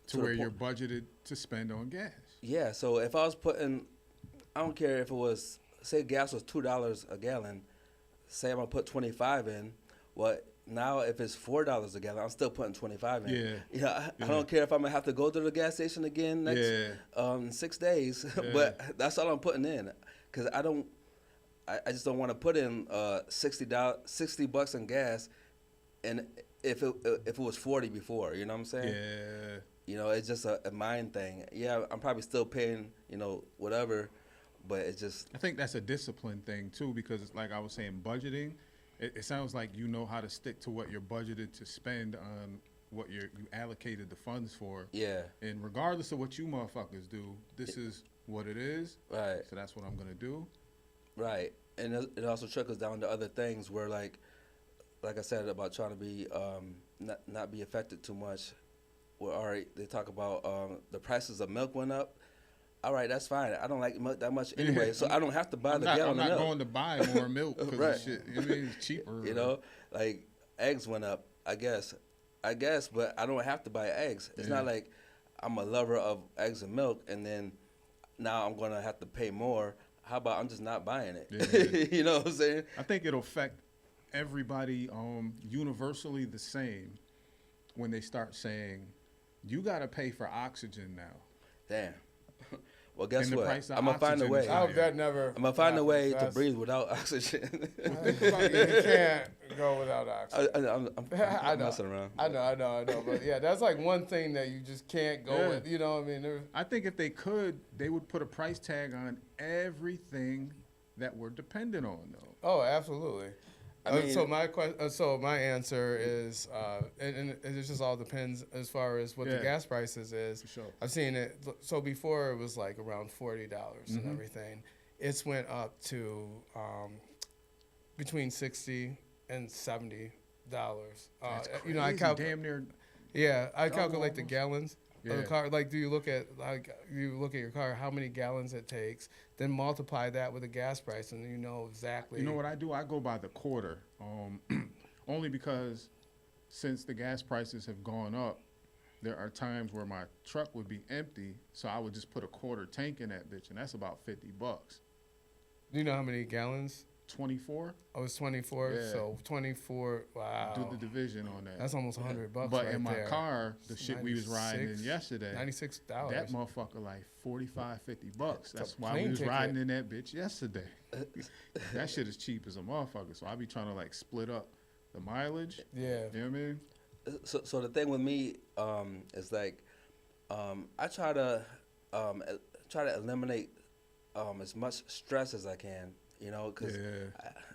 B: to where you're budgeted to spend on gas.
D: Yeah, so if I was putting, I don't care if it was, say gas was $2 a gallon, say I'm going to put 25 in, well, now if it's $4 a gallon, I'm still putting 25 in. I don't care if I'm going to have to go to the gas station again next 6 days, but that's all I'm putting in, because I just don't want to put in $60 in gas, and if it was 40 before, you know what I'm saying?
B: Yeah.
D: It's just a mind thing. Yeah, I'm probably still paying, whatever, but it's just.
B: I think that's a discipline thing too, because it's like I was saying, budgeting. It sounds like you know how to stick to what you're budgeted to spend on what you allocated the funds for.
D: Yeah.
B: And regardless of what you motherfuckers do, this is what it is.
D: Right.
B: So that's what I'm gonna do.
D: Right. And it also trickles down to other things where, like I said about trying to be not be affected too much. Well, all right, they talk about the prices of milk went up. All right, that's fine. I don't like milk that much anyway, so I don't have to buy the gallon of milk.
B: I'm not going to buy more milk because
D: right.
B: Shit, it's cheaper.
D: Like eggs went up. I guess, but I don't have to buy eggs. It's not like I'm a lover of eggs and milk, and then now I'm going to have to pay more. How about I'm just not buying it?
B: Yeah.
D: You know what I'm saying?
B: I think it'll affect everybody universally the same when they start saying, you got to pay for oxygen now.
D: Damn. Well, guess
B: And the
D: what?
B: price of
D: I'm going to find a
B: oxygen
D: way.
B: is
C: I
B: higher.
C: hope that never.
D: I'm going to find a way to
C: happens.
D: breathe without oxygen.
C: You can't go without oxygen.
D: I'm messing around.
C: I know. But yeah, that's like one thing that you just can't go with. You know what I mean?
B: I think if they could, they would put a price tag on everything that we're dependent on, though.
C: Oh, absolutely.
D: I mean,
C: So my answer is, and it just all depends as far as what the gas prices is.
B: For sure.
C: I've seen it. So before it was like around $40 and everything. It's went up to between $60 and $70.
B: That's crazy.
C: I
B: damn near.
C: Yeah, I
B: Double
C: calculate the
B: almost.
C: gallons of the
B: Yeah.
C: car. Like, do you look at your car, how many gallons it takes, then multiply that with the gas price, and you know exactly.
B: You know what I do? I go by the quarter, only because since the gas prices have gone up, there are times where my truck would be empty, so I would just put a quarter tank in that bitch, and that's about $50.
C: Do you know how many gallons?
B: 24.
C: Oh, it's 24.
B: Yeah.
C: So 24. Wow.
B: Do the division on that.
C: That's almost $100.
B: But
C: right
B: in my
C: there.
B: car, the shit we was riding in
C: 96
B: yesterday,
C: $96.
B: that motherfucker like $45-$50. That's why
C: plane
B: we was
C: ticket.
B: riding in that bitch yesterday. That shit is cheap as a motherfucker. So I be trying to like split up the mileage.
C: Yeah.
B: You know what I mean?
D: So the thing with me is like, I try to try to eliminate as much stress as I can. You know, because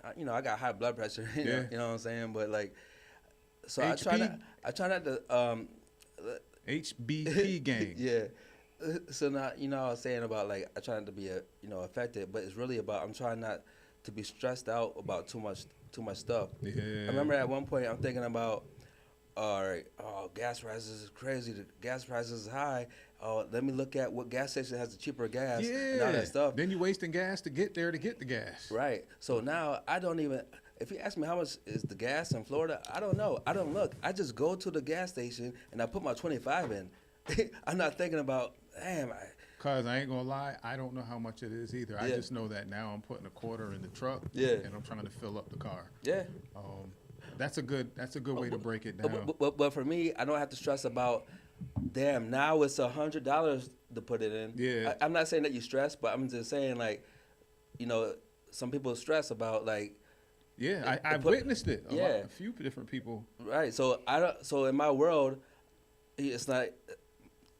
D: I got high blood pressure. You know what I'm saying. But like, so
B: HP.
D: I try not to
B: HBP gang.
D: yeah. So now, I was saying about like I try not to be affected, but it's really about I'm trying not to be stressed out about too much stuff.
B: Yeah.
D: I remember at one point I'm thinking about, all right, gas prices is crazy. The gas prices is high. Let me look at what gas station has the cheaper gas and all that stuff.
B: Then you're wasting gas to get there to get the gas.
D: Right. So now I don't even. If you ask me how much is the gas in Florida, I don't know. I don't look. I just go to the gas station and I put my 25 in. I'm not thinking about, damn.
B: Cause I ain't gonna lie, I don't know how much it is either. I just know that now I'm putting a quarter in the truck. And I'm trying to fill up the car.
D: Yeah.
B: That's a good way to break it down.
D: But for me, I don't have to stress about, damn, now it's $100 to put it in.
B: Yeah.
D: I'm not saying that you stress, but I'm just saying like, some people stress about like.
B: Yeah, I've witnessed it. A few different people.
D: Right. So So in my world, it's like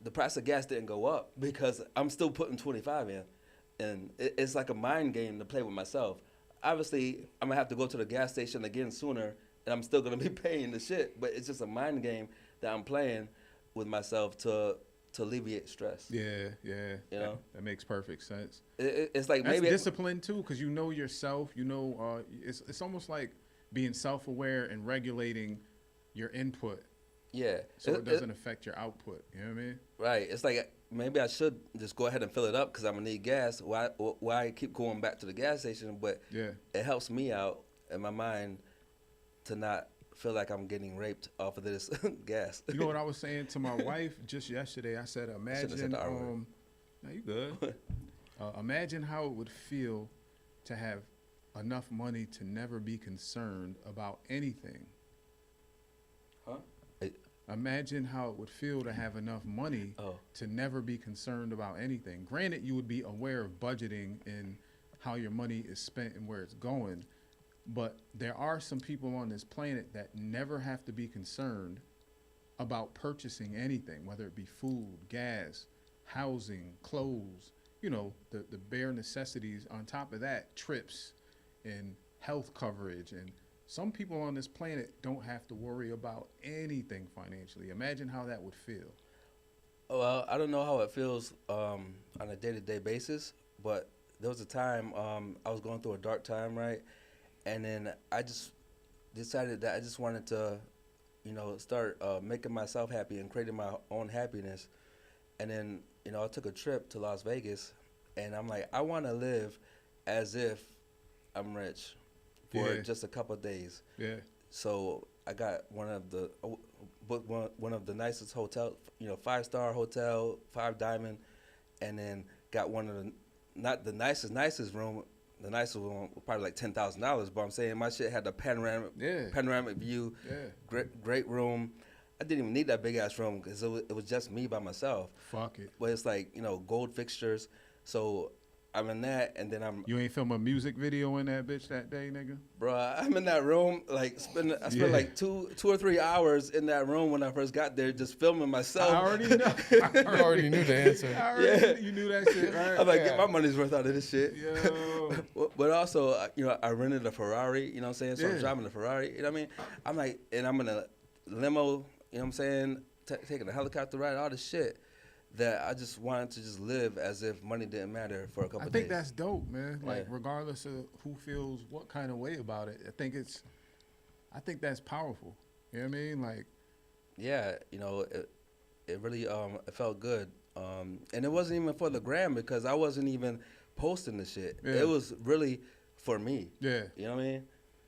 D: the price of gas didn't go up because I'm still putting 25 in, and it's like a mind game to play with myself. Obviously, I'm gonna have to go to the gas station again sooner, and I'm still gonna be paying the shit. But it's just a mind game that I'm playing with myself to alleviate stress.
B: Yeah. That makes perfect sense.
D: It's like
B: that's
D: maybe
B: discipline too, because you know yourself. It's almost like being self-aware and regulating your input.
D: Yeah.
B: So it doesn't affect your output. You know what I mean?
D: Right. It's like maybe I should just go ahead and fill it up because I'm gonna need gas. Why keep going back to the gas station? But it helps me out in my mind to not feel like I'm getting raped off of this gas.
B: You know what I was saying to my wife just yesterday? I said, imagine. No, you good. Imagine how it would feel to have enough money to never be concerned about anything.
D: Huh?
B: Imagine how it would feel to have enough money to never be concerned about anything. Granted, you would be aware of budgeting and how your money is spent and where it's going. But there are some people on this planet that never have to be concerned about purchasing anything, whether it be food, gas, housing, clothes, the bare necessities. On top of that, trips and health coverage. And some people on this planet don't have to worry about anything financially. Imagine how that would feel.
D: Well, I don't know how it feels on a day-to-day basis, but there was a time I was going through a dark time, right? And then I just decided that I just wanted to, start making myself happy and creating my own happiness. And then, I took a trip to Las Vegas, and I'm like, I want to live as if I'm rich for just a couple of days. Yeah. So I got one of the nicest hotel, 5-star hotel, 5 diamond, and then got one of the not the nicest room. The nicest one was probably like $10,000, but I'm saying my shit had the panoramic view. Yeah. Great room. I didn't even need that big ass room because it was just me by myself.
B: Fuck it.
D: But it's like gold fixtures. So I'm in that, and then
B: You ain't film a music video in that bitch that day, nigga?
D: Bruh, I'm in that room, like, I spent like 2 or 3 hours in that room when I first got there just filming myself.
B: I already know.
C: I already knew the answer.
B: You knew that shit, right?
D: I'm like, get my money's worth out of this shit.
B: Yo.
D: But also, I rented a Ferrari, you know what I'm saying? So I'm driving a Ferrari, you know what I mean? I'm like, and I'm in a limo, you know what I'm saying? Taking a helicopter ride, all this shit. That I just wanted to just live as if money didn't matter for a couple of days.
B: I think that's dope, man. Like, regardless of who feels what kind of way about it, I think that's powerful. You know what I mean? Like,
D: yeah, it really it felt good. And it wasn't even for the gram because I wasn't even posting the shit. Yeah. It was really for me.
B: Yeah.
D: You know what I mean?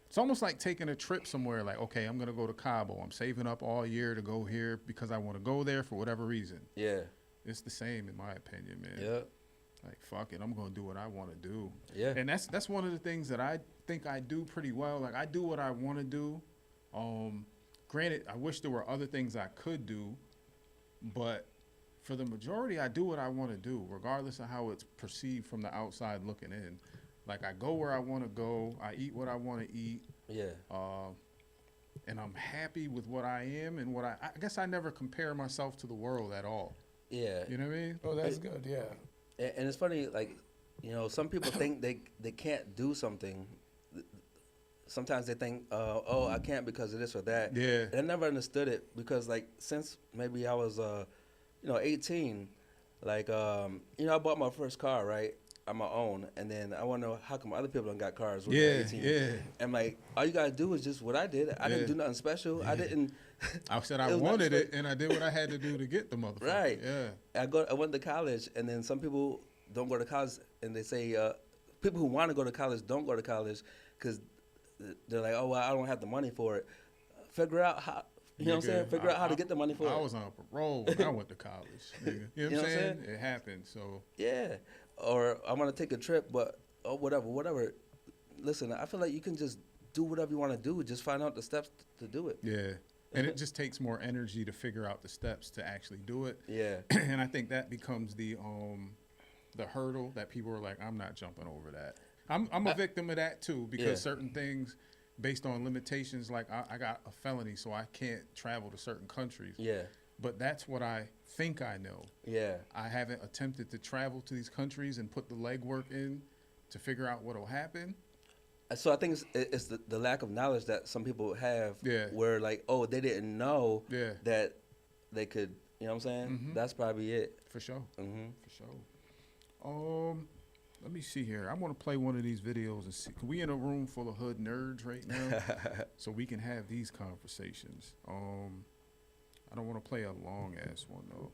B: It's almost like taking a trip somewhere. Like, okay, I'm gonna go to Cabo. I'm saving up all year to go here because I want to go there for whatever reason.
D: Yeah.
B: It's the same in my opinion, man.
D: Yeah.
B: Like, fuck it, I'm gonna do what I want to do.
D: Yeah.
B: And that's one of the things that I think I do pretty well. Like, I do what I want to do. Granted, I wish there were other things I could do, but for the majority, I do what I want to do, regardless of how it's perceived from the outside looking in. Like, I go where I want to go. I eat what I want to eat.
D: Yeah.
B: And I'm happy with what I am and what I guess I never compare myself to the world at all.
D: Yeah.
B: You know what I mean?
C: Oh, that's good. Yeah.
D: And it's funny, like, you know, some people think they can't do something. Sometimes they think, oh, I can't because of this or that.
B: Yeah.
D: And I never understood it because, like, since maybe I was, 18, like, I bought my first car, right, on my own. And then I want to know how come other people don't got cars when they're 18.
B: Yeah.
D: And, like, all you got to do is just what I did. I didn't do nothing special. I didn't.
B: I said I
D: It was
B: wanted
D: not
B: it, and I did what I had to do to get the motherfucker.
D: Right.
B: Yeah.
D: I went to college, and then some people don't go to college, and they say people who want to go to college don't go to college because they're like, oh, well, I don't have the money for it. Figure out how. You know what I'm saying? Figure out how to get the money for it.
B: I was on parole when I went to college. Nigga. You know what I'm saying? It happened. So
D: yeah. Or I want to take a trip, but whatever. Listen, I feel like you can just do whatever you want to do. Just find out the steps to do it.
B: yeah. And it just takes more energy to figure out the steps to actually do it.
D: Yeah.
B: And I think that becomes the hurdle that people are like, I'm not jumping over that. I'm a victim of that too, because certain things based on limitations, like I got a felony, so I can't travel to certain countries.
D: Yeah.
B: But that's what I think I know.
D: Yeah.
B: I haven't attempted to travel to these countries and put the legwork in to figure out what'll happen.
D: So I think it's the lack of knowledge that some people have.
B: Yeah.
D: Where like, oh, they didn't know
B: Yeah.
D: that they could. You know what I'm saying?
B: Mhm.
D: That's probably it.
B: For sure.
D: Mm-hmm.
B: For sure. Let me see here. I want to play one of these videos and see. We in a room full of hood nerds right now, so we can have these conversations. I don't want to play a long ass one though.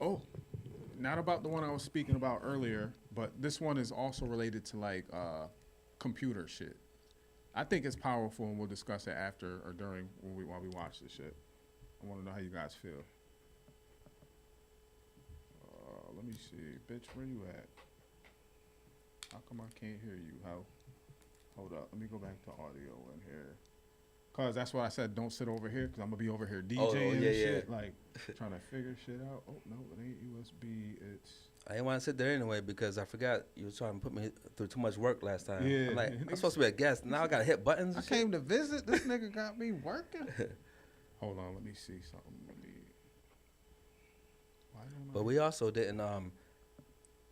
B: Oh, not about the one I was speaking about earlier, but this one is also related to like computer shit. I think it's powerful, and we'll discuss it after or during while we watch this shit. I want to know how you guys feel. Let me see, bitch, where you at? How come I can't hear you? Hold up, let me go back to audio in here. Cause that's why I said don't sit over here, cause I'm gonna be over here DJing and shit, like trying to figure shit out. Oh no, it ain't USB. It's.
D: I didn't want to sit there anyway because I forgot you were trying to put me through too much work last time.
B: Yeah.
D: I'm like, I'm supposed to be a guest. Now I gotta hit buttons.
B: I
D: And shit.
B: came to visit. This nigga got me working. Hold on, let me see something. Why don't
D: But we also didn't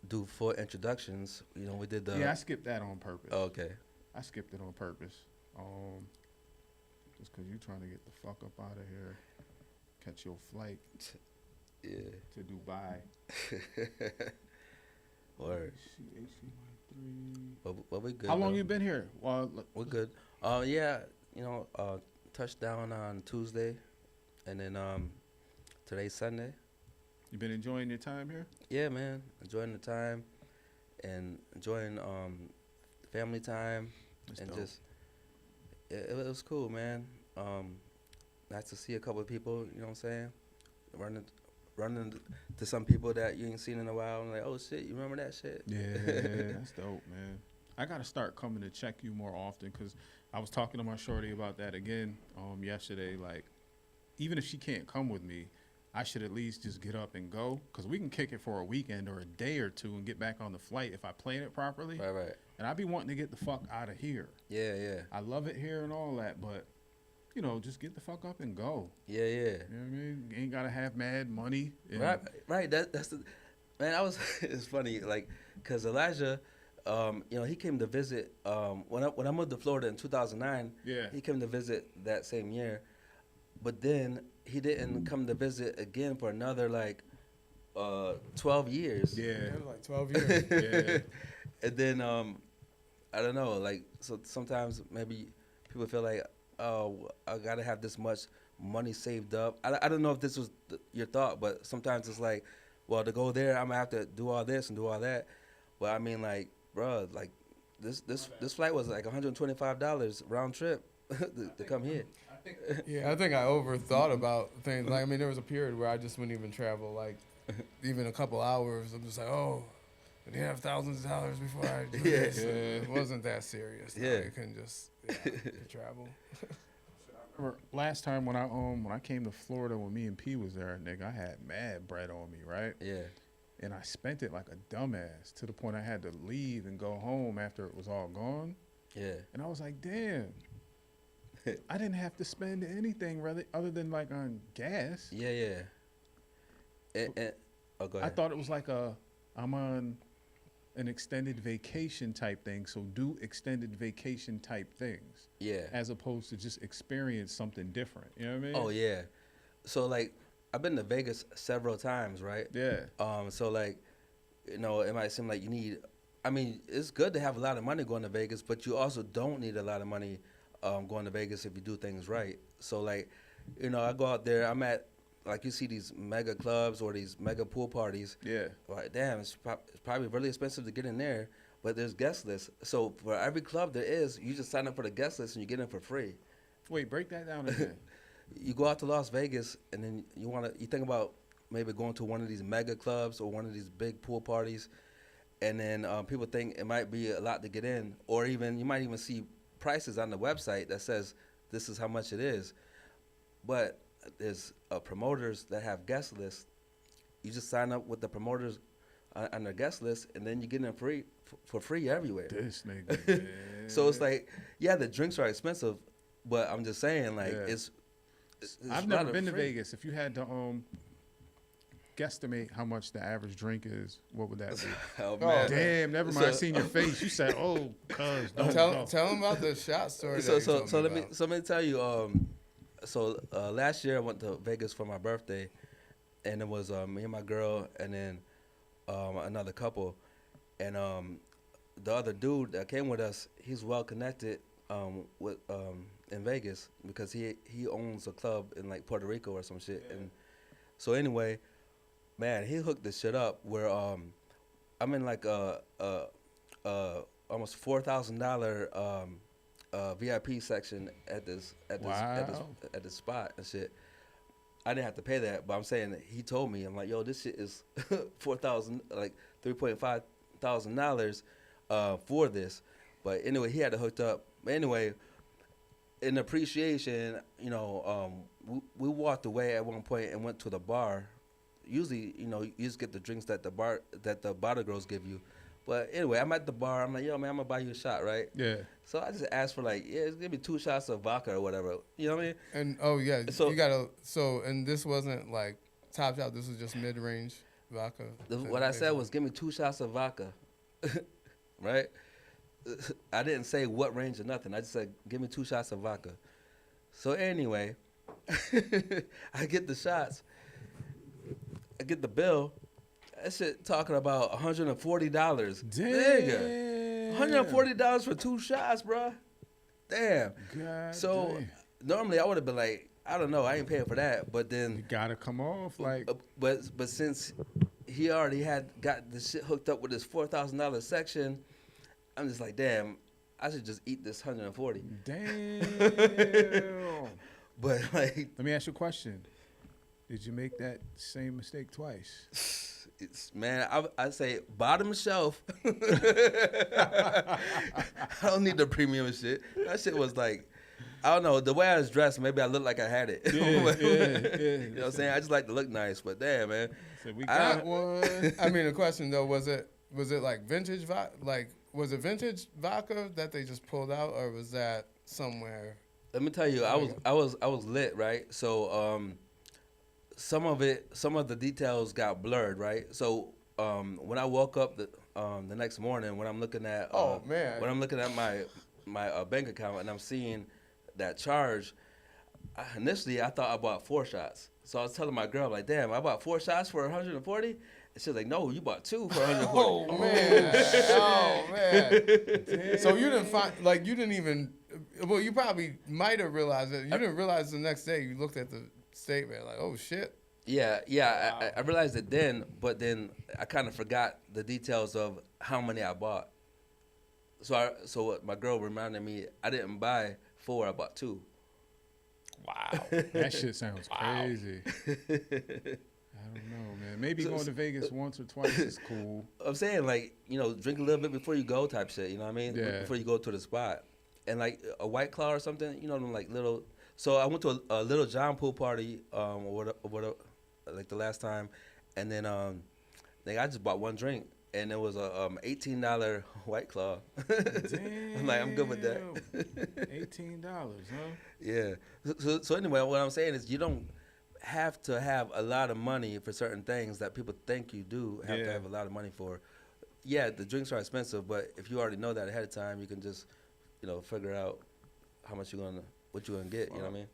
D: do full introductions. You know, we did the.
B: Yeah, I skipped that on purpose.
D: Oh, okay.
B: I skipped it on purpose. Just cause you trying to get the fuck up out of here, catch your flight
D: Yeah.
B: to Dubai.
D: Word.
B: HC3.
D: But we good.
B: How long
D: though.
B: you been here? Well,
D: We're good. Yeah, touchdown on Tuesday, and then today's Sunday.
B: you been enjoying your time here?
D: Yeah, man, enjoying the time, and enjoying family time,
B: That's
D: and
B: dope.
D: just it was cool, man. Nice to see a couple of people. You know what I'm saying? Running to some people that you ain't seen in a while, and like, oh shit, you remember that shit?
B: Yeah, that's dope, man. I gotta start coming to check you more often, because I was talking to my shorty about that again yesterday. Like, even if she can't come with me, I should at least just get up and go, because we can kick it for a weekend or a day or two and get back on the flight if I plan it properly.
D: Right.
B: And I be wanting to get the fuck out of here.
D: Yeah.
B: I love it here and all that, but just get the fuck up and go.
D: Yeah.
B: You know what I mean? You ain't gotta have mad money. and-
D: Right. That's the man. It's funny, like, cause Elijah, he came to visit. When I moved to Florida in 2009,
B: Yeah.
D: he came to visit that same year, but then he didn't come to visit again for another 12 years.
B: Yeah.
C: It was like 12 years.
B: Yeah.
D: And then I don't know, like, so sometimes maybe people feel like, oh, I gotta have this much money saved up. I don't know if this was your thought, but sometimes it's like, well, to go there, I'm gonna have to do all this and do all that. But I mean, like, bro, like this flight was like $125 round trip to come here.
C: Yeah, I think I overthought about things. Like, I mean, there was a period where I just wouldn't even travel, like, even a couple hours. I'm just like, oh, I need to have thousands of dollars before I do this.
B: Yeah.
C: It wasn't that serious.
D: Yeah.
C: You couldn't just travel.
B: Remember last time when I came to Florida when me and P was there, nigga, I had mad bread on me, right?
D: Yeah.
B: And I spent it like a dumbass to the point I had to leave and go home after it was all gone.
D: Yeah.
B: And I was like, damn, I didn't have to spend anything other than like on gas.
D: Yeah. Oh, go
B: I
D: ahead.
B: thought it was like I'm on an extended vacation type thing, so do extended vacation type things
D: Yeah.
B: as opposed to just experience something different. You know what I mean?
D: Oh yeah. So like I've been to Vegas several times, right?
B: Yeah.
D: So like, it might seem like you need. I mean, it's good to have a lot of money going to Vegas, but you also don't need a lot of money going to Vegas if you do things right. So like, I go out there. I'm at like you see these mega clubs or these mega pool parties.
B: Yeah.
D: Like, damn, it's probably really expensive to get in there, but there's guest lists. So for every club there is, you just sign up for the guest list and you get in for free.
B: Wait, break that down again.
D: You go out to Las Vegas and then you think about maybe going to one of these mega clubs or one of these big pool parties, and then people think it might be a lot to get in, or even you might even see prices on the website that says this is how much it is, but there's promoters that have guest lists. You just sign up with the promoters on their guest list, and then you get in free for free everywhere.
B: This nigga. Man.
D: So it's like, yeah, the drinks are expensive, but I'm just saying, like,
B: Yeah.
D: it's
B: I've never been to Vegas. If you had to guesstimate how much the average drink is, what would that be?
D: Oh,
C: Oh,
D: man.
B: Damn, never mind. I seen your face. You said, "Oh, cuz don't go."
C: Tell them about the shot story.
D: So
C: that you told me about.
D: let me tell you. Last year I went to Vegas for my birthday, and it was me and my girl, and then another couple, and the other dude that came with us, he's well connected with in Vegas because he owns a club in like Puerto Rico or some shit, and so anyway, man, he hooked this shit up where I'm in like a almost $4,000 VIP section at this spot and shit. I didn't have to pay that, but I'm saying that he told me, I'm like, yo, this shit is $3,500 for this. But anyway, he had it hooked up. But anyway, in appreciation, we walked away at one point and went to the bar. Usually, you just get the drinks that the bottle girls give you. But anyway, I'm at the bar. I'm like, yo, man, I'm gonna buy you a shot, right?
B: Yeah.
D: So I just asked for give me 2 shots of vodka or whatever. You know what I mean?
C: And oh yeah,
D: So-
C: you gotta. So and this wasn't like top shot. This was just mid range vodka.
D: What I said was, give me 2 shots of vodka, right? I didn't say what range or nothing. I just said, give me 2 shots of vodka. So anyway, I get the shots. I get the bill. That shit talking about $140. Nigga. $140 for 2 shots, bruh. Damn.
B: God
D: So
B: damn.
D: normally I would have been like, I don't know, I ain't paying for that. But
B: You
D: then,
B: gotta come off like.
D: but since he already got the shit hooked up with this $4,000 section, I'm just like, damn, I should just eat this 140.
B: Damn.
D: But like,
B: Let me ask you a question. Did you make that same mistake twice?
D: man, I say bottom shelf. I don't need the premium shit. That shit was like, I don't know, the way I was dressed, maybe I looked like I had it.
B: Yeah.
D: You know what I'm saying? I just like to look nice, but damn, man.
B: So we got one.
C: I mean, the question though was it like vintage vodka? Like was it vintage vodka that they just pulled out, or was that somewhere?
D: Let me tell you, I was lit, right? So some of the details got blurred, right? So when I woke up the next morning, when I'm looking at when I'm looking at my bank account and I'm seeing that charge, initially I thought I bought 4 shots. So I was telling my girl, like, damn, I bought 4 shots for 140. And she was like, no, you bought 2 for 140.
C: Oh man! Oh man! So you didn't even. Well, you probably might have realized it. You didn't realize the next day. You looked at the statement like, oh shit.
D: Yeah. I realized it then, but then I kind of forgot the details of how many I bought. So my girl reminded me I didn't buy 4, I bought 2.
C: Wow.
B: That shit sounds crazy. I don't know, man. Maybe going to Vegas once or twice is cool.
D: I'm saying, like, drink a little bit before you go type shit, you know what I mean?
B: Yeah.
D: Before you go to the spot. And, like, a White Claw or something, them, like, little... So I went to a Little John pool party, or whatever, like, the last time. And then, I just bought 1 drink. And it was a $18 White Claw.
B: Damn.
D: I'm like, I'm good with that.
B: $18, huh?
D: Yeah. So anyway, what I'm saying is you don't have to have a lot of money for certain things that people think you do have to
B: Yeah.
D: have a lot of money for. Yeah, the drinks are expensive, but if you already know that ahead of time, you can just, figure out how much what you're gonna get. You know what I mean?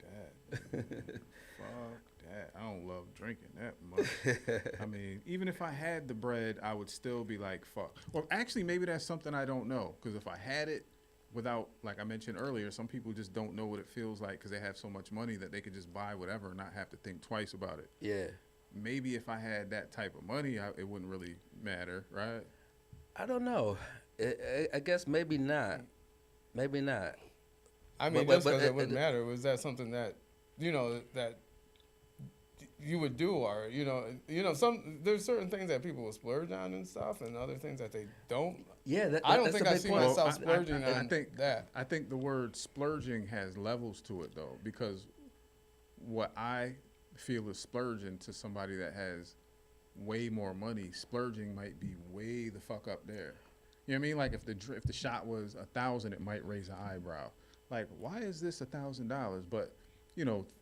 B: Fuck that. I don't love drinking that much. I mean, even if I had the bread, I would still be like, fuck. Well, actually, maybe that's something I don't know. Because if I had it without, like I mentioned earlier, some people just don't know what it feels like because they have so much money that they could just buy whatever and not have to think twice about it.
D: Yeah.
B: Maybe if I had that type of money, it wouldn't really matter, right?
D: I don't know. I guess maybe not. Maybe not.
C: I mean,
D: But-
C: just
D: but-
C: because it
D: but-
C: wouldn't matter. Was that something that, that you would do, or there's certain things that people will splurge on and stuff, and other things that they don't.
D: Yeah,
C: I don't
D: that's
C: think
D: a
C: I
D: big
C: see
D: point.
C: myself splurging
B: I
C: on
B: think
C: that.
B: I think the word splurging has levels to it though, because what I feel is splurging to somebody that has way more money, splurging might be way the fuck up there. You know what I mean? Like if the shot was 1,000, it might raise an eyebrow. Like, why is this $1,000? But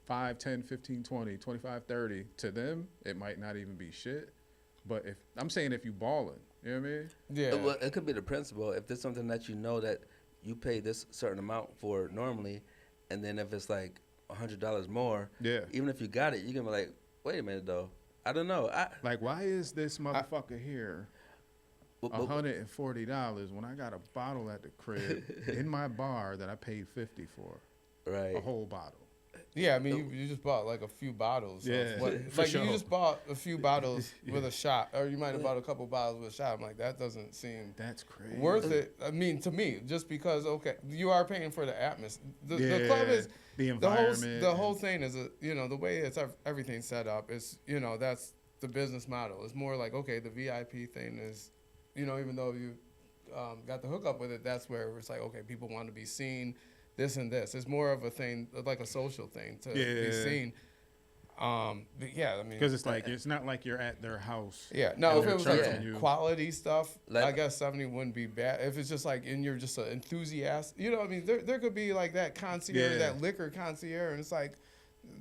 B: 5, 10, 15, 20, 25, 30, to them, it might not even be shit. But if you balling, you know what I mean?
C: Yeah.
D: Well, it could be the principle. If there's something that you know that you pay this certain amount for normally, and then if it's like $100 more,
B: Yeah.
D: even if you got it, you can be like, wait a minute though, I don't know.
B: Like, why is this motherfucker here $140 when I got a bottle at the crib in my bar that I paid $50 for?
D: Right.
B: A whole bottle.
C: Yeah, I mean, you just bought like a few bottles.
B: Yeah,
C: Of what,
B: for
C: like
B: sure.
C: you just bought a few bottles with a shot, or you might have bought a couple bottles with a shot. I'm like, that doesn't seem
B: That's crazy.
C: worth it. I mean, to me, just because you are paying for the atmosphere. The
B: Yeah,
C: club is
B: the
C: the whole
B: environment.
C: thing is the way everything's set up is that's the business model. It's more like, okay, the VIP thing is, even though you got the hookup with it, that's where it's like, okay, people want to be seen, this and this. It's more of a thing, like a social thing to be seen. But yeah, I mean,
B: Because it's like, it's not like you're at their house.
C: yeah. No,
B: and
C: if
B: they're
C: it was
B: charging
C: like
B: you.
C: quality stuff,
D: Like-
C: I guess 70 wouldn't be bad. If it's just like, and you're just an enthusiast, I mean, there could be like that concierge,
B: Yeah.
C: that liquor concierge, and it's like,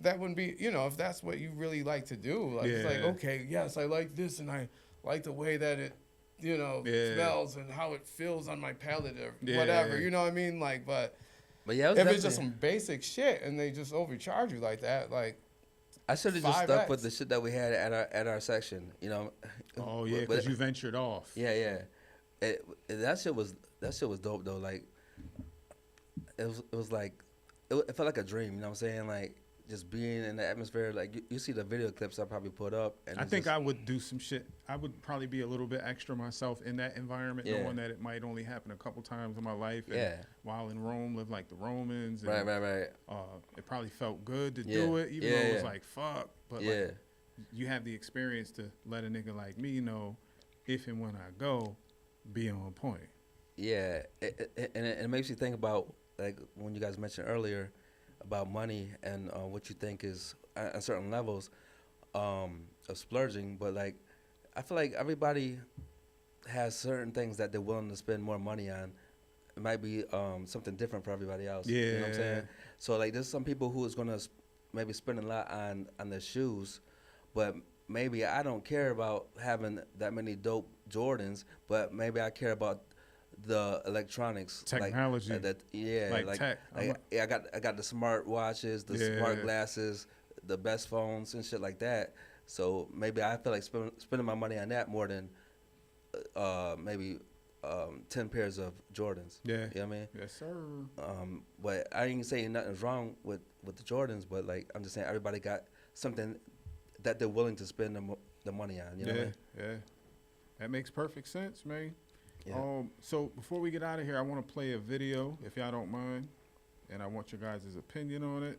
C: that wouldn't be, if that's what you really like to do. Like, it's like,
B: Yeah.
C: okay, yes, I like this, and I like the way that it,
B: Yeah.
C: smells and how it feels on my palate or
B: Yeah.
C: whatever. You know what I mean? Like, but
D: But yeah, it was
C: if it's just
D: definitely-
C: some basic shit and they just overcharge you like that, like,
D: I should have just stuck
C: 5X.
D: with the shit that we had at our section.
B: Oh, yeah,
D: But-
B: because you ventured off.
D: Yeah. That shit was dope though. Like, it was like, it felt like a dream. You know what I'm saying? Like, just being in the atmosphere. Like, you see the video clips I probably put up. And
B: I
D: it's
B: think
D: just-
B: I would do some shit. I would probably be a little bit extra myself in that environment,
D: Yeah.
B: knowing that it might only happen a couple times in my life. And
D: Yeah.
B: while in Rome, live like the Romans. And,
D: Right.
B: It probably felt good to
D: Yeah.
B: do it, even
D: Yeah,
B: though it was
D: yeah.
B: like, fuck. But
D: Yeah.
B: like, you have the experience to let a nigga like me know if and when I go, be on point.
D: Yeah, it makes you think about, like, when you guys mentioned earlier about money and what you think is at certain levels of splurging. But like, I feel like everybody has certain things that they're willing to spend more money on. It might be something different for everybody else. You know what I'm
B: Yeah.
D: saying? So like, there's some people who is gonna maybe spend a lot on their shoes, but maybe I don't care about having that many dope Jordans, but maybe I care about the electronics,
B: Technology.
D: like,
B: Like tech.
D: I got the smart watches, the
B: Yeah.
D: smart glasses, the best phones and shit like that. So maybe I feel like spending my money on that more than maybe 10 pairs of Jordans.
B: Yeah.
D: You know what I mean?
B: Yes, sir.
D: But I ain't saying nothing's wrong with the Jordans, but like, I'm just saying everybody got something that they're willing to spend the money on. You know what I mean?
B: Yeah. That makes perfect sense, man.
D: Yeah.
B: So before we get out of here, I want to play a video, if y'all don't mind, and I want your guys' opinion on it.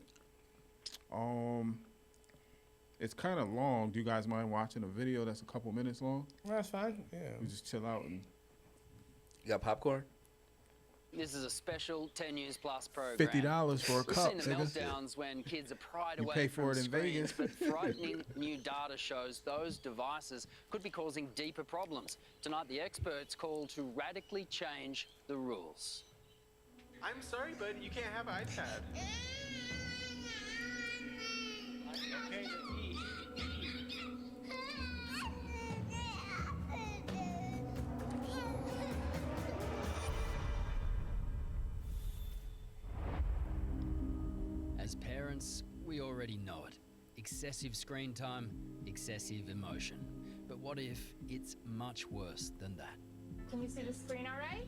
B: It's kind of long. Do you guys mind watching a video that's a couple minutes long?
C: that's fine. Yeah.
B: We just chill out and
D: You got popcorn?
F: This is a special 10 News Plus program.
B: $50 for a
F: We've
B: cup,
F: seen the
B: nigga.
F: meltdowns when kids are pried
B: You
F: away
B: pay for
F: from
B: it in
F: screens,
B: Vegas.
F: but frightening new data shows those devices could be causing deeper problems. Tonight, the experts call to radically change the rules.
G: I'm sorry, bud, you can't have an iPad. Okay to eat.
H: As parents, we already know it. Excessive screen time, excessive emotion. But what if it's much worse than that?
I: Can you see the screen all right?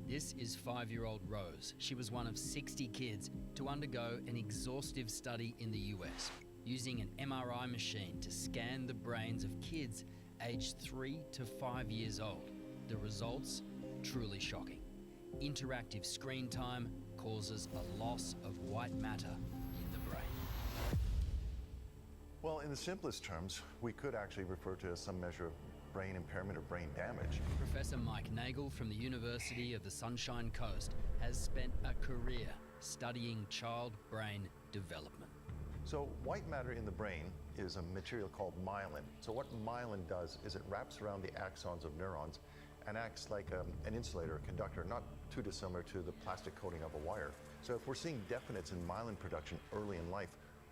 H: This is 5-year-old Rose. She was one of 60 kids to undergo an exhaustive study in the US, using an MRI machine to scan the brains of kids aged 3 to 5 years old. The results, truly shocking. Interactive screen time causes a loss of white matter in the brain.
J: Well, in the simplest terms, we could actually refer to it as some measure of brain impairment or brain damage.
H: Professor Mike Nagel from the University of the Sunshine Coast has spent a career studying child brain development.
J: So white matter in the brain is a material called myelin. So what myelin does is it wraps around the axons of neurons and acts like an insulator, a conductor, not too dissimilar to the plastic coating of a wire. So if we're seeing deficits in myelin production early in life,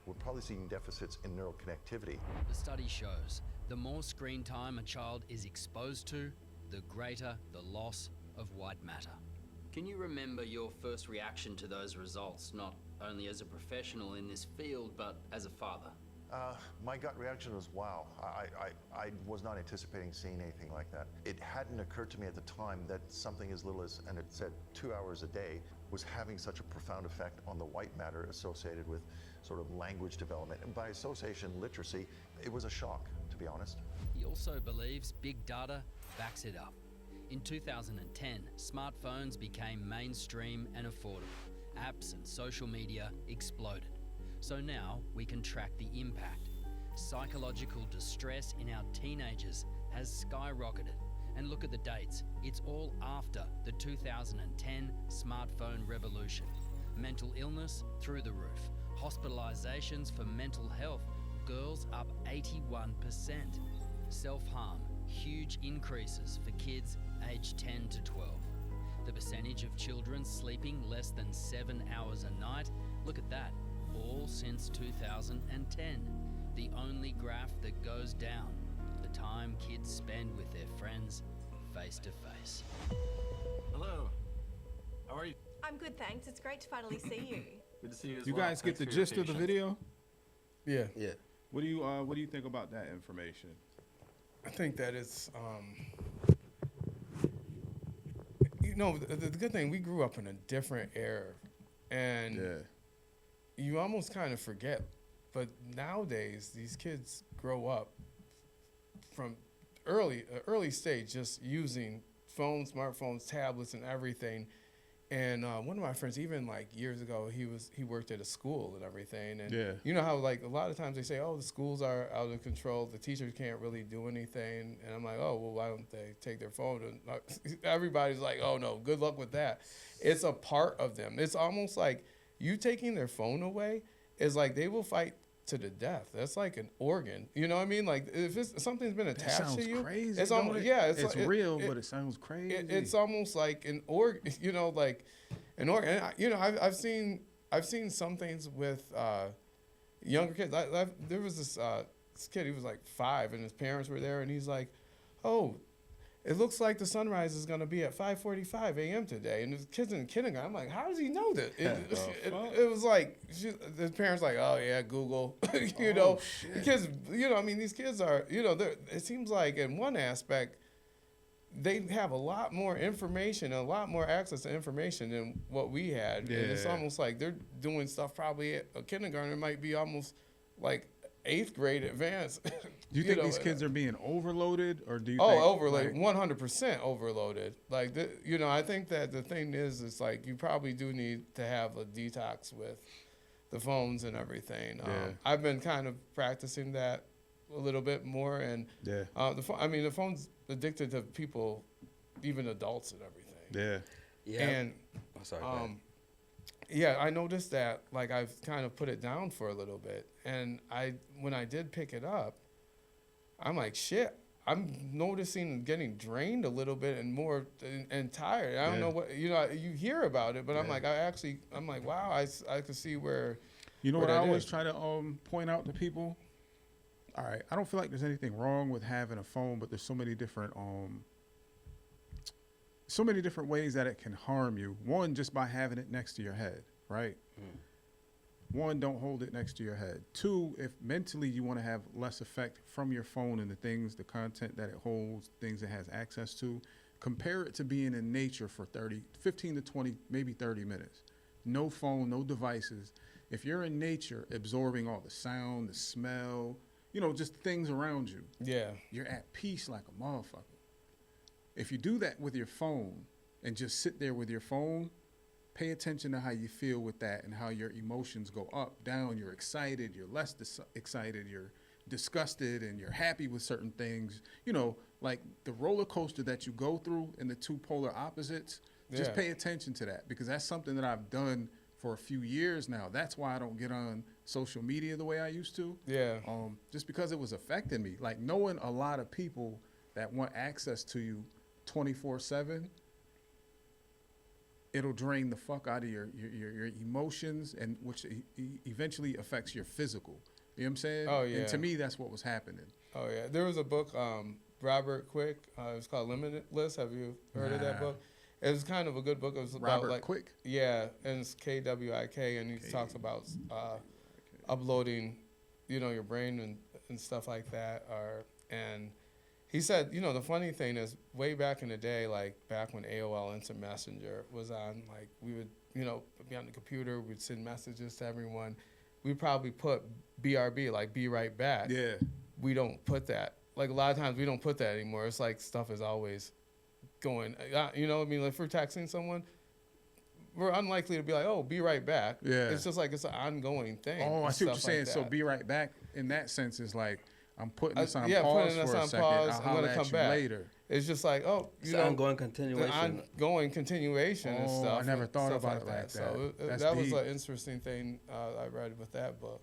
J: we're probably seeing deficits in neural connectivity.
H: The study shows the more screen time a child is exposed to, the greater the loss of white matter. Can you remember your first reaction to those results, not only as a professional in this field, but as a father?
J: My gut reaction was, wow, I was not anticipating seeing anything like that. It hadn't occurred to me at the time that something as little as, and it said 2 hours a day, was having such a profound effect on the white matter associated with sort of language development. And by association, literacy, it was a shock, to be honest.
H: He also believes big data backs it up. In 2010, smartphones became mainstream and affordable. Apps and social media exploded. So now we can track the impact. Psychological distress in our teenagers has skyrocketed. And look at the dates. It's all after the 2010 smartphone revolution. Mental illness through the roof. Hospitalizations for mental health, girls up 81%. Self-harm, huge increases for kids aged 10 to 12. The percentage of children sleeping less than 7 hours a night, look at that, all since 2010. The only graph that goes down, the time kids spend with their friends face to face.
G: Hello. How are you?
I: I'm good, thanks. It's great to finally see you.
G: Good to see you as
B: You
G: well.
B: guys get
G: Thanks
B: the
G: for your
B: gist of the
G: patience.
B: video?
C: Yeah,
D: Yeah.
B: What do you think about that information?
C: I think that it's, the good thing, we grew up in a different era, and
B: Yeah.
C: you almost kind of forget. But nowadays, these kids grow up from early stage just using phones, smartphones, tablets, and everything. And one of my friends, even like years ago, he worked at a school and everything. And
B: Yeah.
C: you know how like a lot of times they say, oh, the schools are out of control, the teachers can't really do anything. And I'm like, oh, well, why don't they take their phone? And everybody's like, oh no, good luck with that. It's a part of them. It's almost like you taking their phone away is like they will fight to the death. That's like an organ. You know what I mean? Like if something's been
B: That
C: attached
B: sounds
C: to you,
B: crazy.
C: it's
B: don't
C: almost
B: it? It's
C: like,
B: real, but it sounds crazy.
C: it's almost like an organ. You know, like an organ. And you know, I've seen some things with younger kids. There was this kid. He was like 5, and his parents were there, and he's like, "Oh, it looks like the sunrise is going to be at 5:45 a.m. today." And the kids in kindergarten, I'm like, how does he know that? It was like, the parents like, oh yeah, Google, you know, because, you know, I mean, these kids are, you know, it seems like in one aspect, they have a lot more information, a lot more access to information than what we had. And it's
B: Yeah.
C: almost like they're doing stuff probably at a kindergarten. It might be almost like 8th grade advanced.
B: Do you think these kids are being overloaded, or do you?
C: Oh,
B: think,
C: overloaded,
B: like-
C: 100% overloaded. Like, you know, I think that the thing is, it's like you probably do need to have a detox with the phones and everything.
B: Yeah.
C: I've been kind of practicing that a little bit more, and
B: Yeah.
C: the phone's addicted to people, even adults and everything.
B: Yeah.
D: Yeah.
C: And
D: I'm sorry. go ahead.
C: yeah, I noticed that, like, I've kind of put it down for a little bit, and when I did pick it up, I'm like, shit, I'm noticing getting drained a little bit and more and tired. I don't know what, you know, you hear about it, but I'm like, I'm like, wow, I could see where.
B: You know
C: where
B: what I
C: that
B: always
C: is.
B: try to point out to people? All right, I don't feel like there's anything wrong with having a phone, but there's so many different ways that it can harm you. One, just by having it next to your head, right? one, don't hold it next to your head. Two, if mentally you want to have less effect from your phone and the things, the content that it holds, things it has access to, compare it to being in nature for 15 to 20, maybe 30 minutes. No phone, no devices. If you're in nature, absorbing all the sound, the smell, you know, just things around you,
C: Yeah.
B: you're at peace like a motherfucker. If you do that with your phone and just sit there with your phone, pay attention to how you feel with that and how your emotions go up, down. You're excited, you're less excited, you're disgusted, and you're happy with certain things. You know, like the roller coaster that you go through in the two polar opposites, just
C: Yeah.
B: pay attention to that, because that's something that I've done for a few years now. That's why I don't get on social media the way I used to.
C: Yeah.
B: Just because it was affecting me. Like knowing a lot of people that want access to you 24/7, it'll drain the fuck out of your emotions, and which eventually affects your physical. You know what I'm saying?
C: Oh, yeah.
B: And to me, that's what was happening.
C: Oh yeah, there was a book, Robert Quick. It was called Limitless. Have you heard of that
B: Nah.
C: book? It was kind of a good book. It was about
B: Robert
C: like
B: Quick?
C: Yeah, and it's Kwik, and he talks about uploading, you know, your brain and stuff like that. And he said, you know, the funny thing is, way back in the day, like back when AOL Instant Messenger was on, like we would, you know, be on the computer, we'd send messages to everyone. We'd probably put BRB, like be right back.
B: Yeah.
C: We don't put that. Like a lot of times we don't put that anymore. It's like stuff is always going, you know what I mean? Like if we're texting someone, we're unlikely to be like, oh, be right back.
B: Yeah.
C: It's just like it's an ongoing thing.
B: Oh, I
C: and
B: see what you're
C: stuff
B: saying.
C: like
B: So
C: that.
B: be right back in that sense is like, I'm putting this on
C: yeah,
B: pause
C: putting this
B: for a
C: on
B: second.
C: pause,
B: I'll
C: I'm
B: holler
C: gonna
B: at
C: come
B: you
C: back.
B: later.
C: It's just like, oh,
D: It's
C: you know,
D: ongoing continuation.
C: the ongoing continuation and
B: Oh,
C: stuff.
B: I never
C: and
B: thought
C: stuff
B: about
C: like
B: it like that.
C: So
B: That's
C: that was
B: deep.
C: an interesting thing I read with that book.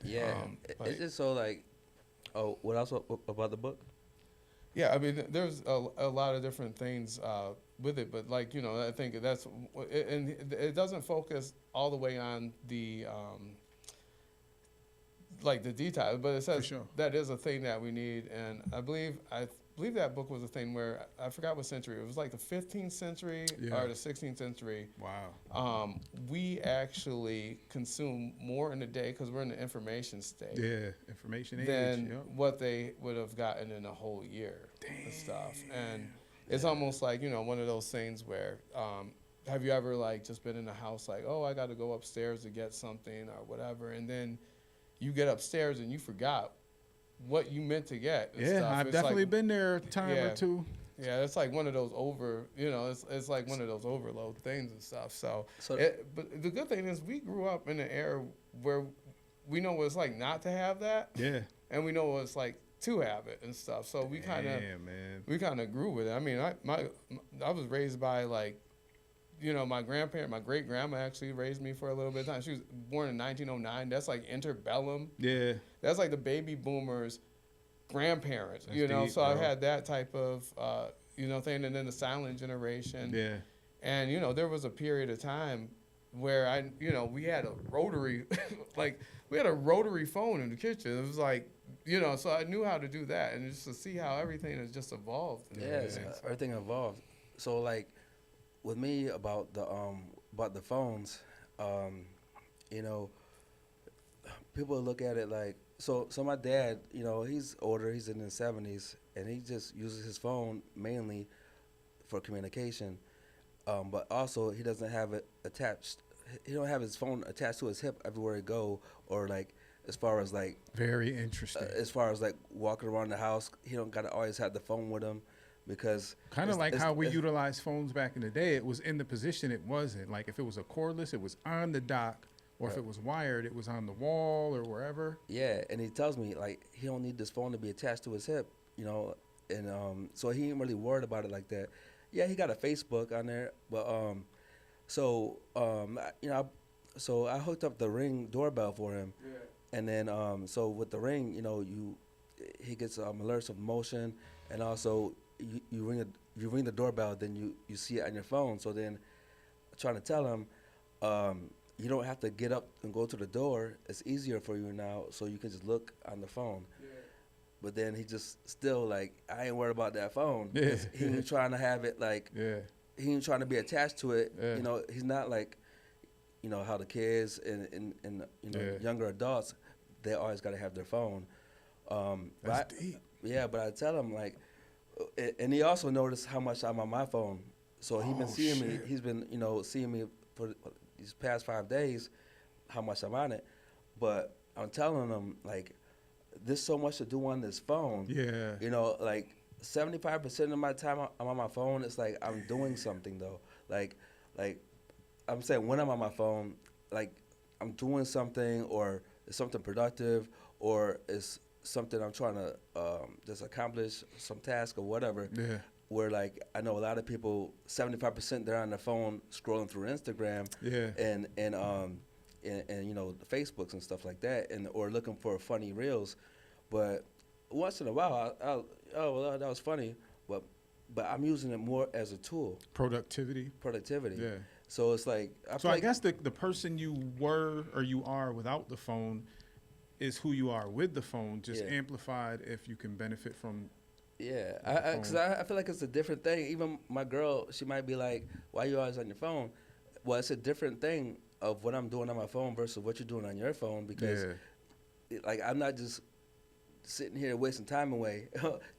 D: Yeah,
C: but-
D: it's just so like, oh, what else about the book?
C: Yeah, I mean, there's a lot of different things with it, but like, you know, I think that's, and it doesn't focus all the way on the, like the details, but it says
B: sure.
C: that is a thing that we need. And I believe that book was a thing where, I forgot what century, it was like the 15th century
B: Yeah.
C: or the 16th century.
B: Wow.
C: We actually consume more in a day because we're in the information state.
B: Yeah, information age.
C: Than
B: Yep.
C: what they would have gotten in a whole year and stuff. And it's almost like, you know, one of those things where, have you ever like just been in the house like, oh, I got to go upstairs to get something or whatever, and then you get upstairs and you forgot what you meant to get. And
B: Yeah,
C: stuff.
B: I've
C: It's
B: definitely
C: like,
B: been there a time
C: yeah.
B: or two.
C: Yeah, it's like one of those it's like one of those overload things and stuff. So but the good thing is we grew up in an era where we know what it's like not to have that.
B: Yeah.
C: And we know what it's like to have it and stuff. So we kind of grew with it. I mean, I was raised by like, you know, my great grandma actually raised me for a little bit of time. She was born in 1909. That's like interbellum.
B: Yeah.
C: That's like the baby boomers' grandparents,
B: That's
C: you know.
B: deep,
C: So I
B: bro.
C: had that type of, you know, thing. And then the silent generation.
B: Yeah.
C: And, you know, there was a period of time where we had a rotary, like we had a rotary phone in the kitchen. It was like, you know, so I knew how to do that, and just to see how everything has just evolved. and
D: Yeah,
C: everything.
D: everything evolved. So like, with me about the phones, you know, people look at it like, so my dad, you know, he's older, he's in his 70s, and he just uses his phone mainly for communication, but also he doesn't have it attached. He don't have his phone attached to his hip everywhere he go, or like as far as like
B: very interesting.
D: As far as like walking around the house, he don't gotta always have the phone with him, because
B: Kind of like how we utilized phones back in the day. It was in the position it wasn't. Like if it was a cordless, it was on the dock, or if it was wired, it was on the wall or wherever.
D: Yeah, and he tells me like he don't need this phone to be attached to his hip, you know, and so he ain't really worried about it like that. Yeah, he got a Facebook on there, but you know, so I hooked up the Ring doorbell for him.
C: Yeah.
D: And then so with the Ring, you know, he gets alerts of motion, and also you ring the doorbell, then you see it on your phone. So then I'm trying to tell him you don't have to get up and go to the door. It's easier for you now, so you can just look on the phone.
C: Yeah.
D: But then he just still like, I ain't worried about that phone.
B: Yeah.
D: 'Cause he ain't trying to have it like,
B: Yeah.
D: he ain't trying to be attached to it.
B: Yeah.
D: You know, he's not like, you know how the kids and you know younger adults, they always got to have their phone.
B: That's deep.
D: Yeah, but I tell them like, and he also noticed how much I'm on my phone. So he's been seeing me. He's been seeing me for these past 5 days, how much I'm on it. But I'm telling him like, there's so much to do on this phone.
B: Yeah.
D: You know, like 75% of my time I'm on my phone. It's like I'm doing something though. Like I'm saying when I'm on my phone, like I'm doing something, or it's something productive, or it's something I'm trying to just accomplish, some task or whatever.
B: Yeah.
D: Where like I know a lot of people, 75% they're on their phone scrolling through Instagram.
B: Yeah.
D: And you know the Facebooks and stuff like that, and or looking for funny reels. But once in a while, well, that was funny, but I'm using it more as a tool.
B: Productivity.
D: Yeah. So it's like
B: I guess the person you were or you are without the phone is who you are with the phone, just amplified if you can benefit from.
D: Yeah, because I feel like it's a different thing. Even my girl, she might be like, "Why you always on your phone?" Well, it's a different thing of what I'm doing on my phone versus what you're doing on your phone, because like I'm not just sitting here wasting time away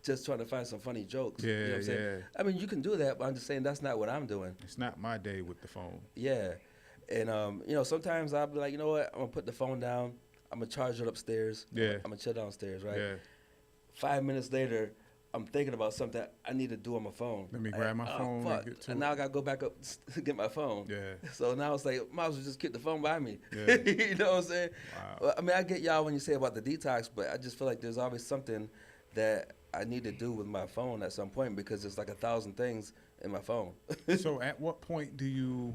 D: just trying to find some funny jokes.
B: Yeah,
D: you know what I'm saying? I mean, you can do that, but I'm just saying that's not what I'm doing.
B: It's not my day with the phone.
D: Yeah. And, sometimes I'll be like, you know what? I'm going to put the phone down. I'm going to charge it upstairs.
B: Yeah.
D: I'm going to chill downstairs, right?
B: Yeah.
D: 5 minutes later, I'm thinking about something I need to do on my phone.
B: Let me grab my phone
D: fuck.
B: and get to
D: and
B: it.
D: now I got to go back up to get my phone.
B: Yeah.
D: So now it's like, might as well just keep the phone by me.
B: Yeah.
D: You know what I'm saying?
B: Wow.
D: Well, I mean, I get y'all when you say about the detox, but I just feel like there's always something that I need to do with my phone at some point, because there's like 1,000 things in my phone.
B: So at what point do you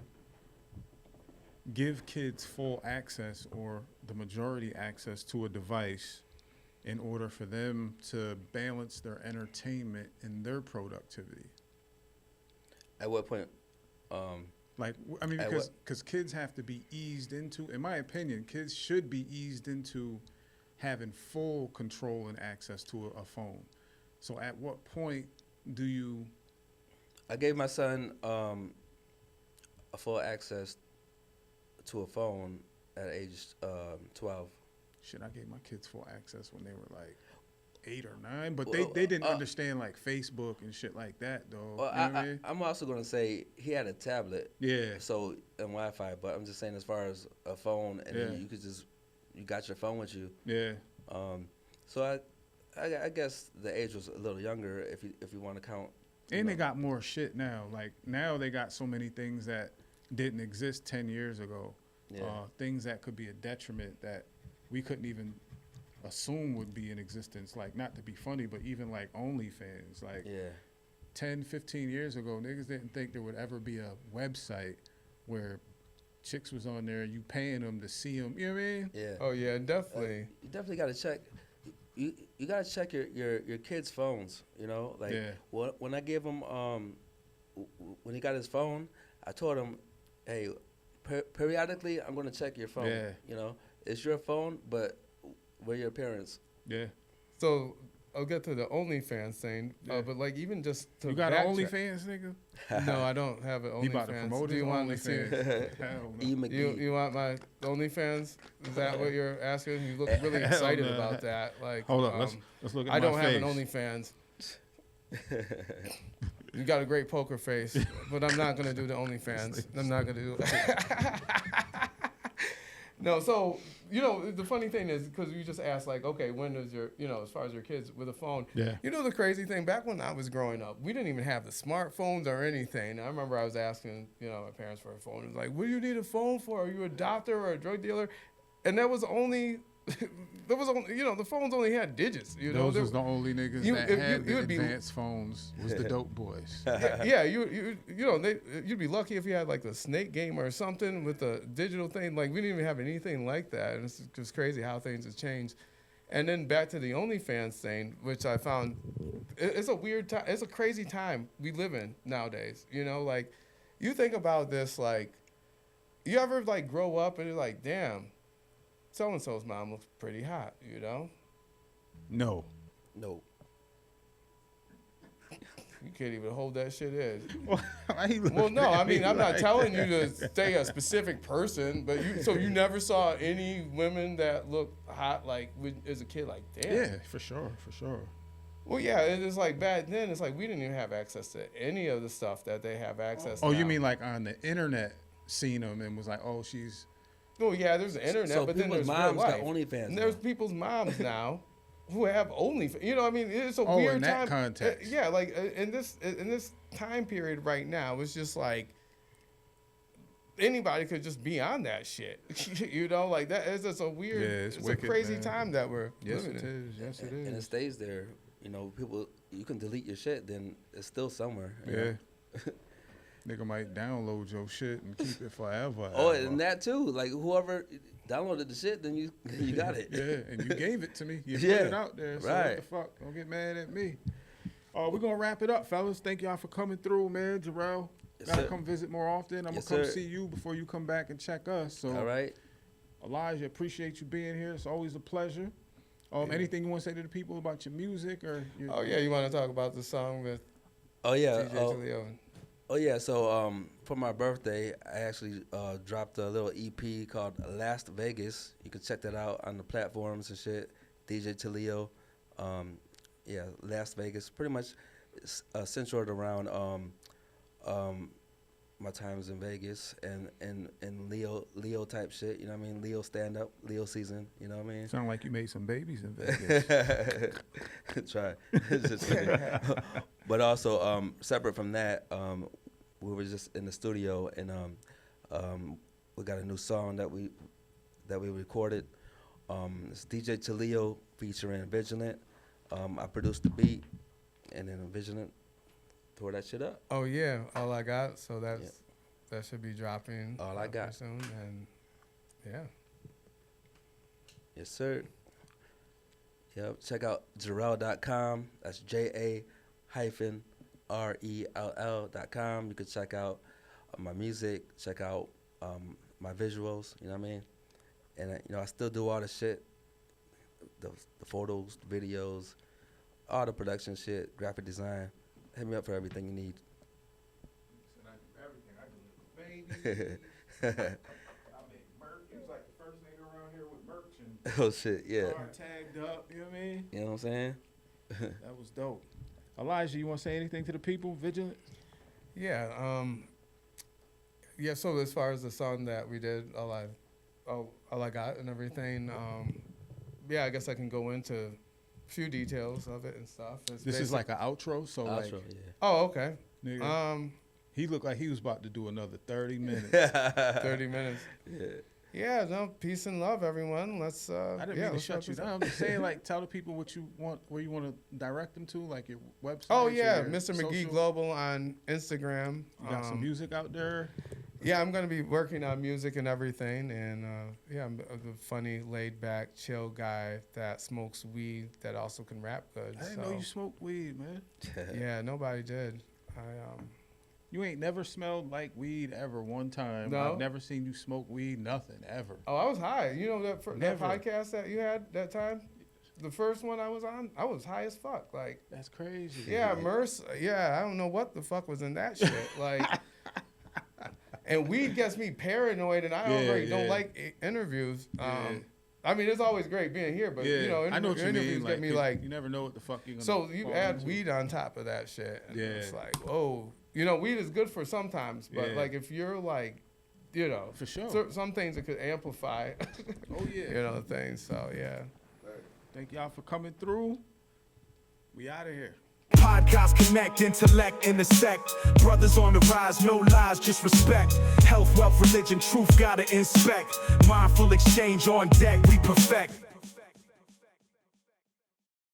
B: give kids full access or the majority access to a device in order for them to balance their entertainment and their productivity?
D: At what point?
B: Because kids have to be eased into, in my opinion, kids should be eased into having full control and access to a phone. So at what point do you?
D: I gave my son a full access to a phone at age 12.
B: Shit, I gave my kids full access when they were like 8 or 9, but they didn't understand like Facebook and shit like that, though.
D: Well,
B: you know what I mean?
D: I'm also gonna say he had a tablet.
B: Yeah.
D: So and Wi-Fi, but I'm just saying as far as a phone, and then you got your phone with you.
B: Yeah.
D: So I guess the age was a little younger if you want to count.
B: And they got more shit now. Like now they got so many things that didn't exist 10 years ago.
D: Yeah.
B: Things that could be a detriment that we couldn't even assume would be in existence. Like, not to be funny, but even like OnlyFans. Like 10, 15 years ago, niggas didn't think there would ever be a website where chicks was on there, you paying them to see them. You know what I mean?
D: Yeah.
C: Oh yeah, definitely.
D: You definitely got to check. You got to check your kids' phones. You know, like when I gave him when he got his phone, I told him, hey, periodically I'm going to check your phone.
B: Yeah.
D: You know, it's your phone, but we're your parents.
B: Yeah.
C: So I'll get to the OnlyFans thing, but like even just to
B: you got an
C: backtrack-
B: OnlyFans, nigga?
C: No, I don't have an OnlyFans.
B: He about to promote
C: Do
B: his
C: you want to see?
B: OnlyFans. Hell no.
C: You want my OnlyFans? Is that what you're asking? You look really
B: Hell
C: excited
B: no.
C: about that. Like,
B: Hold up, let's look at
C: I
B: my
C: don't have an
B: face.
C: OnlyFans. You got a great poker face, but I'm not gonna do the OnlyFans. I'm not gonna do it. No, so the funny thing is, because you just asked like, okay, when does your as far as your kids with a phone?
B: Yeah.
C: The crazy thing, back when I was growing up, we didn't even have the smartphones or anything. I remember I was asking my parents for a phone. It was like, what do you need a phone for? Are you a doctor or a drug dealer? And that was only. The phones only had digits.
B: Those was the only niggas that had the advanced phones. Was the dope boys.
C: Yeah, you'd be lucky if you had like the Snake game or something with the digital thing. Like, we didn't even have anything like that. And it's just crazy how things have changed. And then back to the OnlyFans thing, which I found it's a weird time. It's a crazy time we live in nowadays. Like, you think about this, like, you ever like grow up and you're like, damn, so-and-so's mom looks pretty hot,
B: No.
C: You can't even hold that shit in.
B: Why you
C: Well,
B: looking
C: no,
B: at
C: I
B: me
C: mean, I'm not
B: like
C: telling
B: that?
C: you to stay a specific person, but you never saw any women that looked hot like as a kid, like damn.
B: Yeah, for sure.
C: Well, yeah, it's like back then. It's like we didn't even have access to any of the stuff that they have access.
B: Oh,
C: now.
B: you mean like on the internet, seen them and was like, oh, she's.
C: Oh yeah, there's the internet,
D: So
C: but then
D: people's
C: there's
D: moms
C: real
D: got
C: life.
D: OnlyFans
C: And there's
D: now.
C: people's moms now who have OnlyFans. You know, what I mean, it's a
B: Oh,
C: weird
B: in that
C: time.
B: context.
C: Yeah, like in this time period right now, it's just like anybody could just be on that shit. You know, like that is just a weird.
B: Yeah, it's
C: a
B: wicked,
C: crazy
B: man.
C: time that we're
B: Yes,
C: living
B: it
C: in.
B: is. Yes, it
D: And it
B: is.
D: stays there. You know, people, you can delete your shit, then it's still somewhere. you
B: Yeah.
D: know?
B: Nigga might download your shit and keep it forever.
D: Oh,
B: ever.
D: and that too. Like whoever downloaded the shit, then you got it.
B: Yeah, and you gave it to me. You
D: Yeah,
B: put it out there. So
D: right.
B: what the fuck? Don't get mad at me. We're going to wrap it up, fellas. Thank y'all for coming through, man. Jarrell,
D: Yes,
B: got to
D: sir.
B: come visit more often. I'm
D: Yes,
B: going to come
D: sir.
B: see you before you come back and check us. So,
D: All right.
B: Elijah, appreciate you being here. It's always a pleasure. Anything you want to say to the people about your music? Or your,
C: Oh yeah, you want to talk about the song with
D: Oh yeah.
C: DJ Tileo?
D: Oh yeah. So for my birthday, I actually dropped a little EP called Last Vegas. You can check that out on the platforms and shit. DJ Tileo. Yeah, Last Vegas. Pretty much centered around my times in Vegas and Leo type shit. You know what I mean? Leo stand up, Leo season. You know what I mean?
B: Sound like you made some babies in Vegas.
D: Try. Just kidding. But also, separate from that, we were just in the studio and we got a new song that we recorded. It's DJ Tileo featuring Vigilant. I produced the beat, and then Vigilant tore that shit up.
C: Oh yeah, All I Got. So that should be dropping.
D: All I Got.
C: soon, and yeah.
D: Yes, sir. Yep. Check out Jarrell.com. That's JA-RELL.com. You can check out my music. Check out my visuals. You know what I mean? And I still do all the shit, the photos, the videos, all the production shit, graphic design. Hit me up for everything you need.
B: Everything. I deliver babies. I make merch. He was like the first nigga around here with merch and
D: Oh shit, yeah.
B: car tagged up. You know what I mean?
D: You know what I'm saying?
B: That was dope. Elijah, you want to say anything to the people? Vigilant?
C: Yeah. Yeah. So as far as the song that we did, All I Got and everything. Yeah, I guess I can go into a few details of it and stuff. It's
B: This is like an outro, so like,
D: Outro, yeah.
C: Oh, okay.
B: nigga, he looked like he was about to do another 30 minutes.
C: 30 minutes.
D: Yeah.
C: Yeah. No. Peace and love, everyone. Let's.
B: I didn't mean to shut you down. I'm just saying, like, tell the people what you want, where you want to direct them to, like your website.
C: Oh yeah,
B: your
C: Mr. McGee
B: social.
C: Global on Instagram.
B: You got some music out there.
C: Yeah, I'm gonna be working on music and everything, and yeah, I'm a funny, laid-back, chill guy that smokes weed that also can rap good.
B: I didn't know you smoked weed, man.
C: Yeah, nobody did.
B: You ain't never smelled like weed ever one time.
C: No?
B: I've never seen you smoke weed, nothing, ever.
C: Oh, I was high. You know that
B: Never.
C: podcast that you had that time, the first one I was on, I was high as fuck. Like,
B: That's crazy.
C: yeah, Merce. Yeah, I don't know what the fuck was in that shit. Like. And weed gets me paranoid, and I already don't like interviews. I mean, it's always great being here, but you know,
B: I know what you
C: interviews
B: mean.
C: get me like.
B: You never know what the fuck you're gonna.
C: So you
B: fall
C: add
B: into.
C: weed on top of that shit, and
B: Yeah.
C: it's like, whoa. You know, weed is good for sometimes, but
B: Yeah.
C: like if you're like, you know,
B: For sure.
C: some things it could amplify.
B: Oh yeah.
C: You know, things. So yeah.
B: Thank y'all for coming through. We out of here.
A: Podcast connect, intellect, intersect. Brothers on the rise, no lies, just respect. Health, wealth, religion, truth, gotta inspect. Mindful exchange on deck, we perfect.